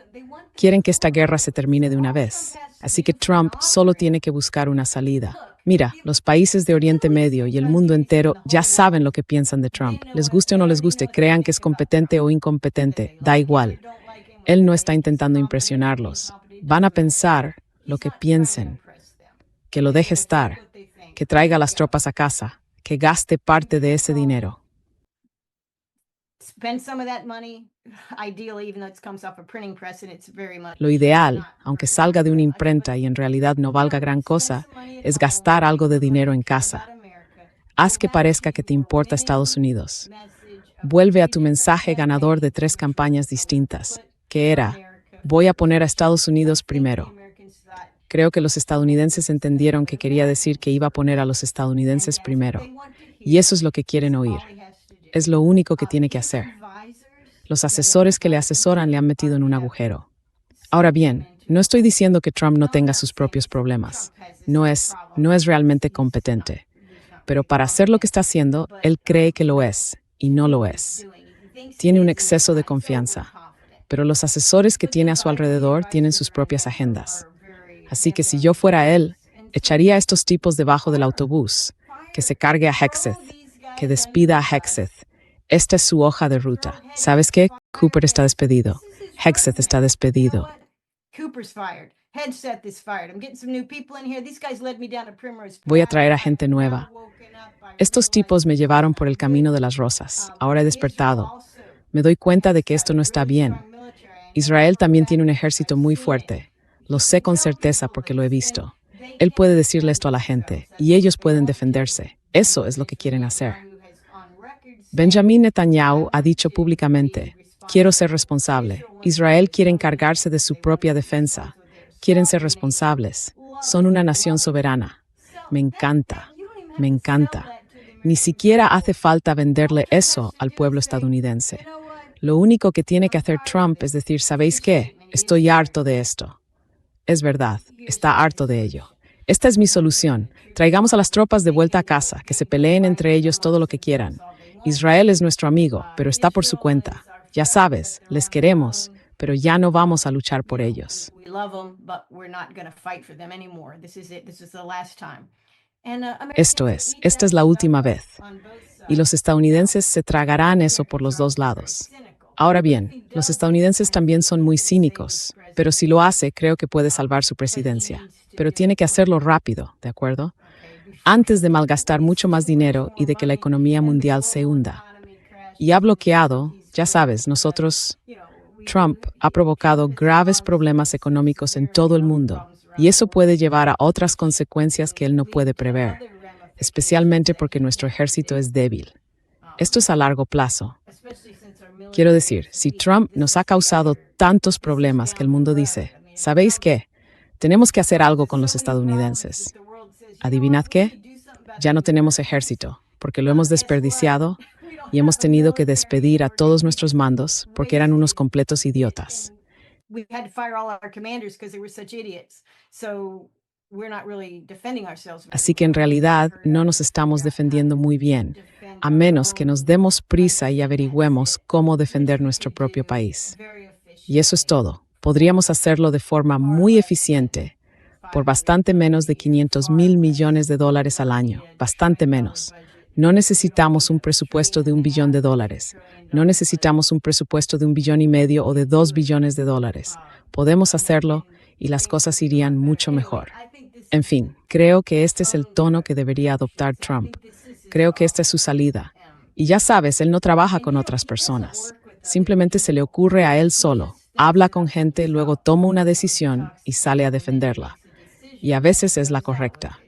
Quieren que esta guerra se termine de una vez. Así que Trump solo tiene que buscar una salida. Mira, los países de Oriente Medio y el mundo entero ya saben lo que piensan de Trump. Les guste o no les guste, crean que es competente o incompetente, da igual. Él no está intentando impresionarlos. Van a pensar lo que piensen. Que lo deje estar, que traiga las tropas a casa, que gaste parte de ese dinero. Lo ideal, aunque salga de una imprenta y en realidad no valga gran cosa, es gastar algo de dinero en casa. Haz que parezca que te importa Estados Unidos. Vuelve a tu mensaje ganador de 3 campañas distintas, que era, voy a poner a Estados Unidos primero. Creo que los estadounidenses entendieron que quería decir que iba a poner a los estadounidenses primero. Y eso es lo que quieren oír. Es lo único que tiene que hacer. Los asesores que le asesoran le han metido en un agujero. Ahora bien, no estoy diciendo que Trump no tenga sus propios problemas. No es realmente competente. Pero para hacer lo que está haciendo, él cree que lo es, y no lo es. Tiene un exceso de confianza. Pero los asesores que tiene a su alrededor tienen sus propias agendas. Así que si yo fuera él, echaría a estos tipos debajo del autobús, que se cargue a Hegseth, que despida a Hegseth. Esta es su hoja de ruta. ¿Sabes qué? Cooper está despedido. Hegseth está despedido. Voy a traer a gente nueva. Estos tipos me llevaron por el camino de las rosas. Ahora he despertado. Me doy cuenta de que esto no está bien. Israel también tiene un ejército muy fuerte. Lo sé con certeza porque lo he visto. Él puede decirle esto a la gente, y ellos pueden defenderse. Eso es lo que quieren hacer. Benjamin Netanyahu ha dicho públicamente, quiero ser responsable. Israel quiere encargarse de su propia defensa. Quieren ser responsables. Son una nación soberana. Me encanta. Me encanta. Ni siquiera hace falta venderle eso al pueblo estadounidense. Lo único que tiene que hacer Trump es decir, ¿sabéis qué? Estoy harto de esto. Es verdad, está harto de ello. Esta es mi solución. Traigamos a las tropas de vuelta a casa, que se peleen entre ellos todo lo que quieran. Israel es nuestro amigo, pero está por su cuenta. Ya sabes, les queremos, pero ya no vamos a luchar por ellos. Esta es la última vez. Y los estadounidenses se tragarán eso por los dos lados. Ahora bien, los estadounidenses también son muy cínicos, pero si lo hace, creo que puede salvar su presidencia. Pero tiene que hacerlo rápido, ¿de acuerdo? Antes de malgastar mucho más dinero y de que la economía mundial se hunda. Y ha bloqueado, ya sabes, Trump ha provocado graves problemas económicos en todo el mundo, y eso puede llevar a otras consecuencias que él no puede prever, especialmente porque nuestro ejército es débil. Esto es a largo plazo. Quiero decir, si Trump nos ha causado tantos problemas que el mundo dice, ¿sabéis qué? Tenemos que hacer algo con los estadounidenses. ¿Adivinad qué? Ya no tenemos ejército, porque lo hemos desperdiciado y hemos tenido que despedir a todos nuestros mandos porque eran unos completos idiotas. Así que en realidad no nos estamos defendiendo muy bien, a menos que nos demos prisa y averigüemos cómo defender nuestro propio país. Y eso es todo. Podríamos hacerlo de forma muy eficiente, por bastante menos de $500,000 millones al año, bastante menos. No necesitamos un presupuesto de $1 billón. No necesitamos un presupuesto de $1,5 billones o de $2 billones. Podemos hacerlo y las cosas irían mucho mejor. En fin, creo que este es el tono que debería adoptar Trump. Creo que esta es su salida. Y ya sabes, él no trabaja con otras personas. Simplemente se le ocurre a él solo. Habla con gente, luego toma una decisión y sale a defenderla. Y a veces es la correcta.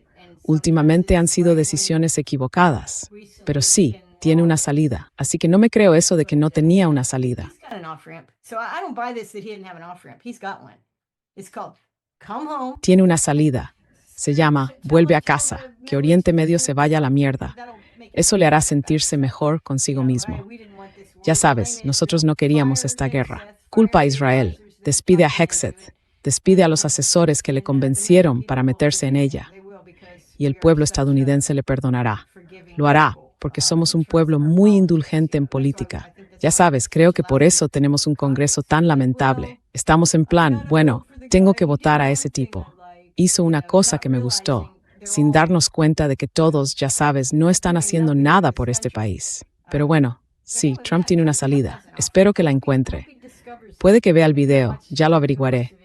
Últimamente han sido decisiones equivocadas. Pero sí, tiene una salida. Así que no me creo eso de que no tenía una salida. Tiene una salida. Se llama vuelve a casa, que Oriente Medio se vaya a la mierda. Eso le hará sentirse mejor consigo mismo. Ya sabes, nosotros no queríamos esta guerra. Culpa a Israel. Despide a Hexeth. Despide a los asesores que le convencieron para meterse en ella. Y el pueblo estadounidense le perdonará. Lo hará, porque somos un pueblo muy indulgente en política. Ya sabes, creo que por eso tenemos un Congreso tan lamentable. Estamos en plan, bueno, tengo que votar a ese tipo. Hizo una cosa que me gustó, sin darnos cuenta de que todos, ya sabes, no están haciendo nada por este país. Pero bueno, sí, Trump tiene una salida. Espero que la encuentre. Puede que vea el video, ya lo averiguaré.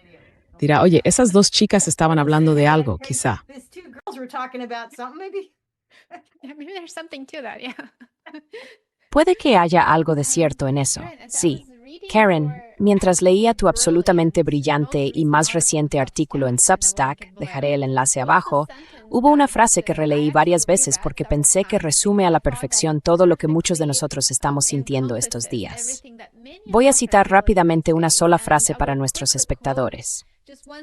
Dirá, oye, esas dos chicas estaban hablando de algo, quizá. Maybe there's something to that, yeah. Puede que haya algo de cierto en eso, sí. Karen, mientras leía tu absolutamente brillante y más reciente artículo en Substack, dejaré el enlace abajo, hubo una frase que releí varias veces porque pensé que resume a la perfección todo lo que muchos de nosotros estamos sintiendo estos días. Voy a citar rápidamente una sola frase para nuestros espectadores.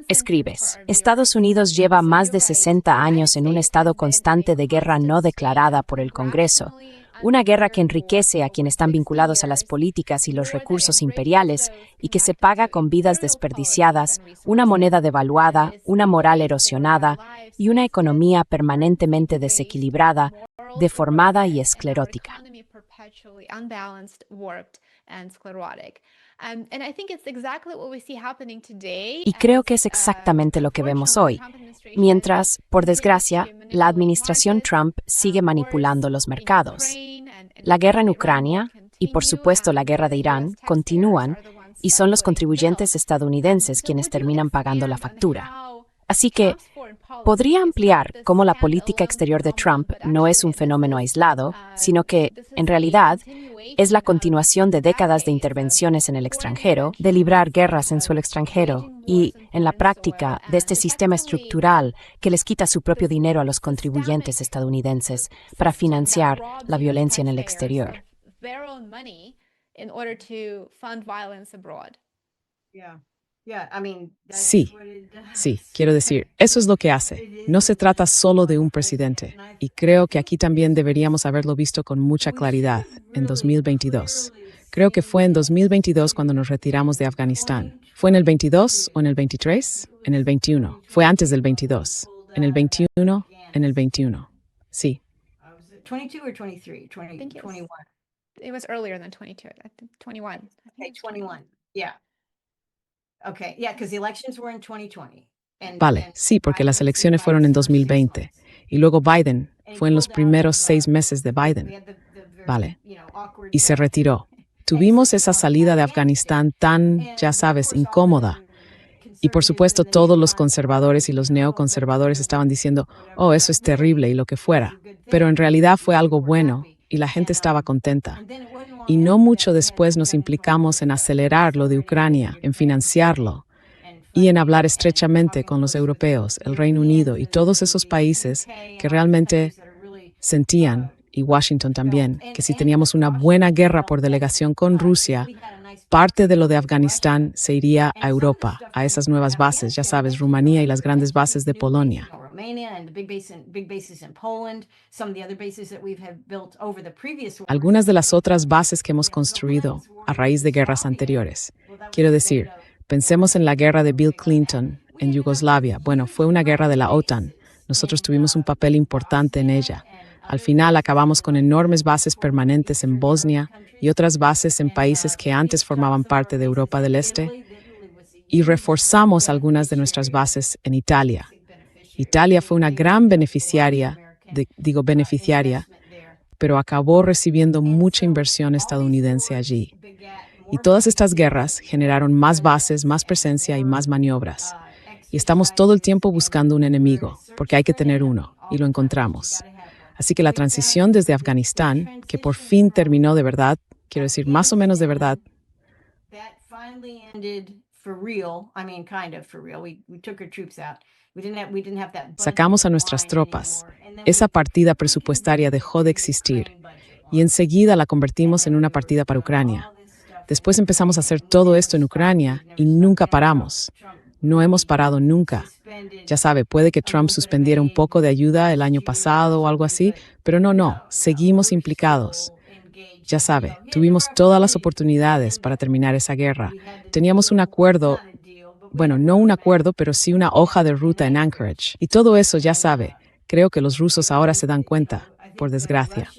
Escribes, Estados Unidos lleva más de 60 años en un estado constante de guerra no declarada por el Congreso, una guerra que enriquece a quienes están vinculados a las políticas y los recursos imperiales y que se paga con vidas desperdiciadas, una moneda devaluada, una moral erosionada y una economía permanentemente desequilibrada, deformada y esclerótica. Y creo que es exactamente lo que vemos hoy, mientras, por desgracia, la administración Trump sigue manipulando los mercados. La guerra en Ucrania y, por supuesto, la guerra de Irán continúan y son los contribuyentes estadounidenses quienes terminan pagando la factura. Así que, podría ampliar cómo la política exterior de Trump no es un fenómeno aislado, sino que, en realidad, es la continuación de décadas de intervenciones en el extranjero, de librar guerras en suelo extranjero y, en la práctica, de este sistema estructural que les quita su propio dinero a los contribuyentes estadounidenses para financiar la violencia en el exterior. Sí, quiero decir, eso es lo que hace. No se trata solo de un presidente. Y creo que aquí también deberíamos haberlo visto con mucha claridad, en 2022. Creo que fue en 2022 cuando nos retiramos de Afganistán. ¿Fue en el 22 o en el 23? En el 21. Fue antes del 22. En el 21, en el 21. Sí. 22 or 23? 20, I think it was- 21. It was earlier than 22, I think 21. Okay, 21. Yeah. Okay, yeah, because the elections were in 2020. Vale, sí, porque las elecciones fueron en 2020. Y luego Biden fue en los primeros 6 meses de Biden. Vale. Y se retiró. Tuvimos esa salida de Afganistán tan, ya sabes, incómoda. Y por supuesto todos los conservadores y los neoconservadores estaban diciendo, oh, eso es terrible y lo que fuera. Pero en realidad fue algo bueno y la gente estaba contenta. Y no mucho después nos implicamos en acelerar lo de Ucrania, en financiarlo y en hablar estrechamente con los europeos, el Reino Unido y todos esos países que realmente sentían, y Washington también, que si teníamos una buena guerra por delegación con Rusia, parte de lo de Afganistán se iría a Europa, a esas nuevas bases, ya sabes, Rumanía y las grandes bases de Polonia. Algunas de las otras bases que hemos construido a raíz de guerras anteriores. Quiero decir, pensemos en la guerra de Bill Clinton en Yugoslavia. Bueno, fue una guerra de la OTAN. Nosotros tuvimos un papel importante en ella. Al final acabamos con enormes bases permanentes en Bosnia y otras bases en países que antes formaban parte de Europa del Este. Y reforzamos algunas de nuestras bases en Italia. Italia fue una gran beneficiaria, pero acabó recibiendo mucha inversión estadounidense allí. Y todas estas guerras generaron más bases, más presencia y más maniobras. Y estamos todo el tiempo buscando un enemigo, porque hay que tener uno, y lo encontramos. Así que la transición desde Afganistán, que por fin terminó de verdad, quiero decir, más o menos de verdad, sacamos a nuestras tropas. Esa partida presupuestaria dejó de existir y enseguida la convertimos en una partida para Ucrania. Después empezamos a hacer todo esto en Ucrania y nunca paramos. No hemos parado nunca. Ya sabe, puede que Trump suspendiera un poco de ayuda el año pasado o algo así, pero no, seguimos implicados. Ya sabe, tuvimos todas las oportunidades para terminar esa guerra. Teníamos un acuerdo, bueno, no un acuerdo, pero sí una hoja de ruta en Anchorage. Y todo eso, ya sabe, creo que los rusos ahora se dan cuenta, por desgracia.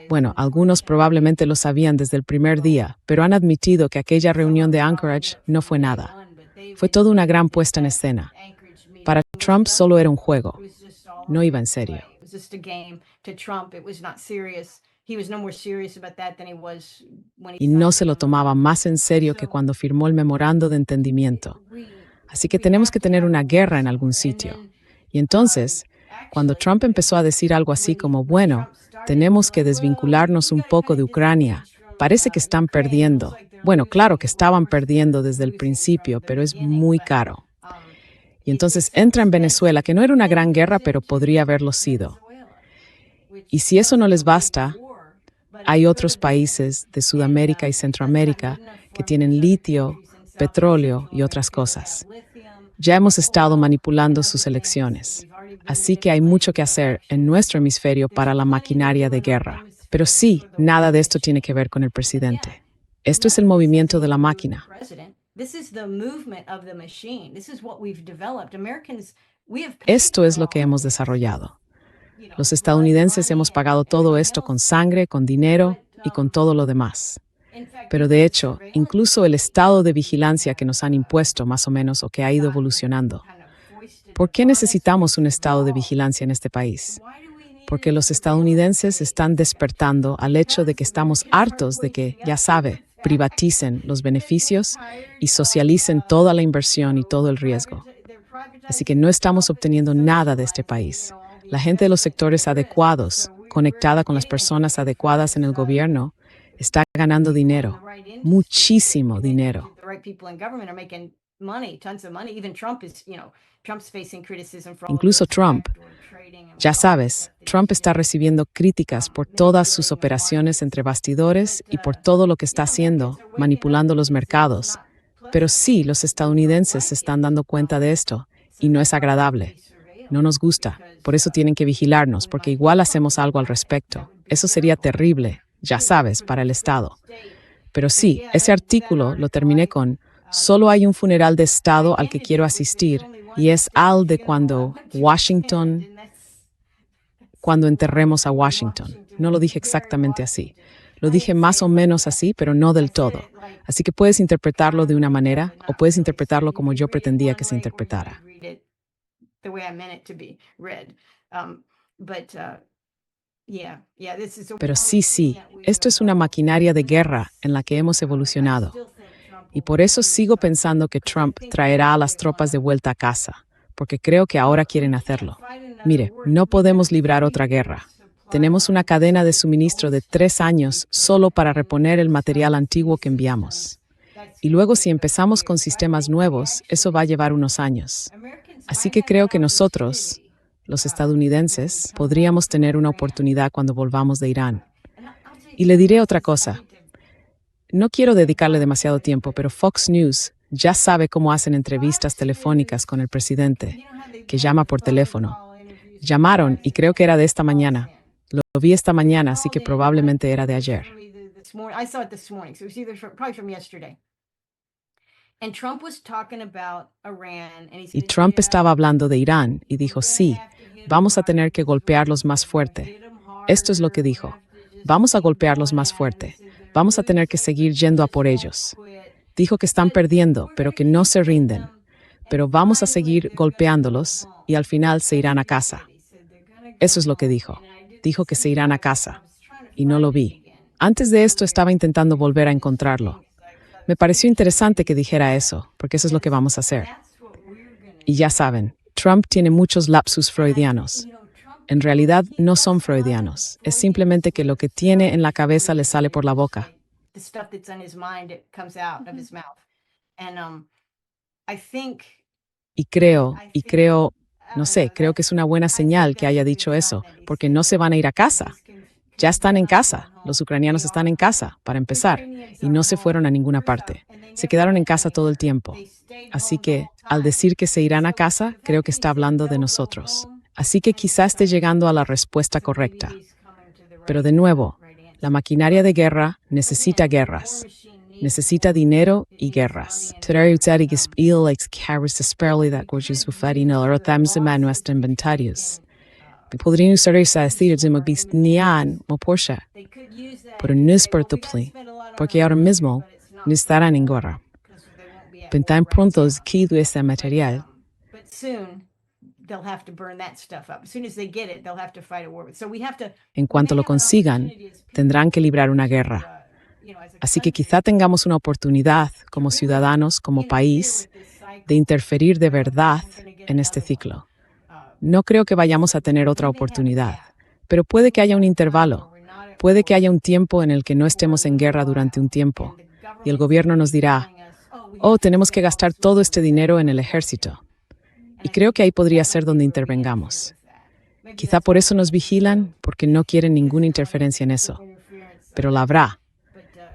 Bueno, algunos probablemente lo sabían desde el primer día, pero han admitido que aquella reunión de Anchorage no fue nada. Fue toda una gran puesta en escena. Para Trump solo era un juego. No iba en serio. Y no se lo tomaba más en serio que cuando firmó el memorando de entendimiento. Así que tenemos que tener una guerra en algún sitio. Y entonces, cuando Trump empezó a decir algo así como, bueno, tenemos que desvincularnos un poco de Ucrania, parece que están perdiendo. Bueno, claro que estaban perdiendo desde el principio, pero es muy caro. Y entonces entra en Venezuela, que no era una gran guerra, pero podría haberlo sido. Y si eso no les basta, hay otros países de Sudamérica y Centroamérica que tienen litio, petróleo y otras cosas. Ya hemos estado manipulando sus elecciones. Así que hay mucho que hacer en nuestro hemisferio para la maquinaria de guerra. Pero sí, nada de esto tiene que ver con el presidente. Esto es el movimiento de la máquina. Esto es lo que hemos desarrollado. Los estadounidenses hemos pagado todo esto con sangre, con dinero y con todo lo demás. Pero de hecho, incluso el estado de vigilancia que nos han impuesto más o menos o que ha ido evolucionando. ¿Por qué necesitamos un estado de vigilancia en este país? Porque los estadounidenses están despertando al hecho de que estamos hartos de que, ya sabe, privaticen los beneficios y socialicen toda la inversión y todo el riesgo. Así que no estamos obteniendo nada de este país. La gente de los sectores adecuados, conectada con las personas adecuadas en el gobierno, está ganando dinero, muchísimo dinero. Incluso Trump, ya sabes, Trump está recibiendo críticas por todas sus operaciones entre bastidores y por todo lo que está haciendo, manipulando los mercados. Pero sí, los estadounidenses se están dando cuenta de esto, y no es agradable. No nos gusta, por eso tienen que vigilarnos, porque igual hacemos algo al respecto. Eso sería terrible, ya sabes, para el Estado. Pero sí, ese artículo lo terminé con, solo hay un funeral de Estado al que quiero asistir, y es al de cuando enterremos a Washington. No lo dije exactamente así. Lo dije más o menos así, pero no del todo. Así que puedes interpretarlo de una manera o puedes interpretarlo como yo pretendía que se interpretara. Pero sí, esto es una maquinaria de guerra en la que hemos evolucionado. Y por eso sigo pensando que Trump traerá a las tropas de vuelta a casa, porque creo que ahora quieren hacerlo. Mire, no podemos librar otra guerra. Tenemos una cadena de suministro de 3 años solo para reponer el material antiguo que enviamos. Y luego si empezamos con sistemas nuevos, eso va a llevar unos años. Así que creo que nosotros, los estadounidenses, podríamos tener una oportunidad cuando volvamos de Irán. Y le diré otra cosa. No quiero dedicarle demasiado tiempo, pero Fox News ya sabe cómo hacen entrevistas telefónicas con el presidente, que llama por teléfono. Llamaron y creo que era de esta mañana. Lo vi esta mañana, así que probablemente era de ayer. Y Trump estaba hablando de Irán y dijo, sí, vamos a tener que golpearlos más fuerte. Esto es lo que dijo. Vamos a golpearlos más fuerte. Vamos a tener que seguir yendo a por ellos. Dijo que están perdiendo, pero que no se rinden. Pero vamos a seguir golpeándolos y al final se irán a casa. Eso es lo que dijo. Dijo que se irán a casa. Y no lo vi. Antes de esto estaba intentando volver a encontrarlo. Me pareció interesante que dijera eso, porque eso es lo que vamos a hacer. Y ya saben, Trump tiene muchos lapsus freudianos. En realidad no son freudianos. Es simplemente que lo que tiene en la cabeza le sale por la boca. Y creo, no sé, creo que es una buena señal que haya dicho eso, porque no se van a ir a casa. Ya están en casa. Los ucranianos están en casa, para empezar, y no se fueron a ninguna parte. Se quedaron en casa todo el tiempo. Así que, al decir que se irán a casa, creo que está hablando de nosotros. Así que quizás esté llegando a la respuesta correcta. Pero de nuevo, La maquinaria de guerra necesita guerras. Necesita dinero y guerras. Terrariutarig speel like carries desperately that gorgeous bufarino or thumbs in nuestros inventarios. Podrían usar esa decir de Magbistnian o Porsche, pero no es por dupli, porque ahora mismo no estarán en guerra. Pentan pronto quido ese material. But soon they'll have to burn that stuff up. As soon as they get it, they'll have to fight a war. So we have to. En cuanto lo consigan, tendrán que librar una guerra. Así que quizá tengamos una oportunidad como ciudadanos, como país, de interferir de verdad en este ciclo. No creo que vayamos a tener otra oportunidad, pero puede que haya un intervalo. Puede que haya un tiempo en el que no estemos en guerra durante un tiempo, y el gobierno nos dirá, oh, tenemos que gastar todo este dinero en el ejército. Y creo que ahí podría ser donde intervengamos. Quizá por eso nos vigilan, porque no quieren ninguna interferencia en eso. Pero la habrá.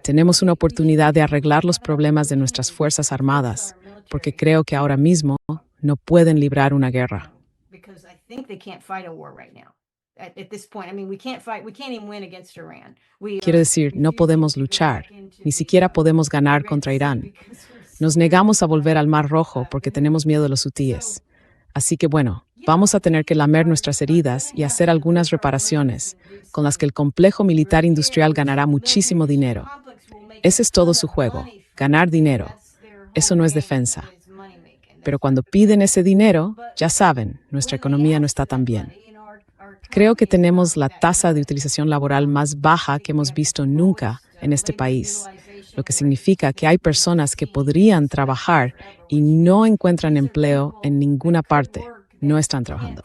Tenemos una oportunidad de arreglar los problemas de nuestras Fuerzas Armadas, porque creo que ahora mismo no pueden librar una guerra. Because I think they can't fight a war right now. At this point, I mean, we can't even win against Iran. Quiere decir, no podemos luchar, ni siquiera podemos ganar contra Irán. Nos negamos a volver al Mar Rojo porque tenemos miedo de los hutíes. Así que bueno, vamos a tener que lamer nuestras heridas y hacer algunas reparaciones, con las que el complejo militar industrial ganará muchísimo dinero. Ese es todo su juego, ganar dinero. Eso no es defensa. Pero cuando piden ese dinero, ya saben, nuestra economía no está tan bien. Creo que tenemos la tasa de utilización laboral más baja que hemos visto nunca en este país, lo que significa que hay personas que podrían trabajar y no encuentran empleo en ninguna parte, no están trabajando.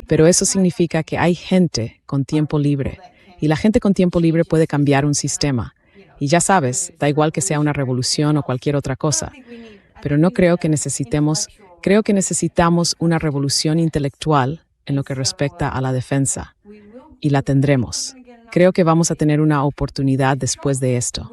Pero eso significa que hay gente con tiempo libre, y la gente con tiempo libre puede cambiar un sistema. Y ya sabes, da igual que sea una revolución o cualquier otra cosa. Pero no creo que necesitamos una revolución intelectual en lo que respecta a la defensa. Y la tendremos. Creo que vamos a tener una oportunidad después de esto.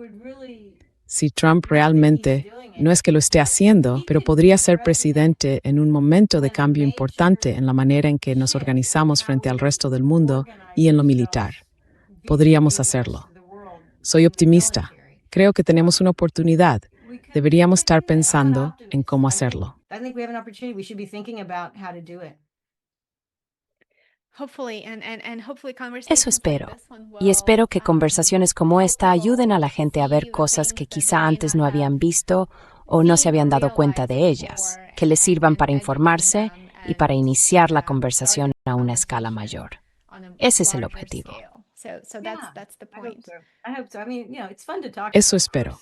Si Trump realmente, no es que lo esté haciendo, pero podría ser presidente en un momento de cambio importante en la manera en que nos organizamos frente al resto del mundo y en lo militar. Podríamos hacerlo. Soy optimista. Creo que tenemos una oportunidad. Deberíamos estar pensando en cómo hacerlo. Eso espero. Y espero que conversaciones como esta ayuden a la gente a ver cosas que quizá antes no habían visto o no se habían dado cuenta de ellas, que les sirvan para informarse y para iniciar la conversación a una escala mayor. Ese es el objetivo. Eso espero.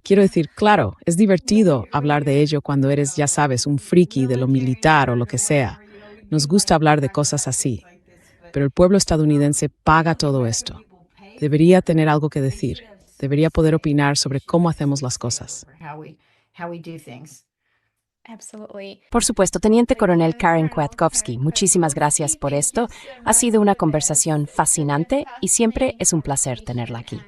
Quiero decir, claro, es divertido hablar de ello cuando eres, ya sabes, un friki de lo militar o lo que sea. Nos gusta hablar de cosas así. Pero el pueblo estadounidense paga todo esto. Debería tener algo que decir. Debería poder opinar sobre cómo hacemos las cosas. Por supuesto, Teniente Coronel Karen Kwiatkowski, muchísimas gracias por esto. Ha sido una conversación fascinante y siempre es un placer tenerla aquí.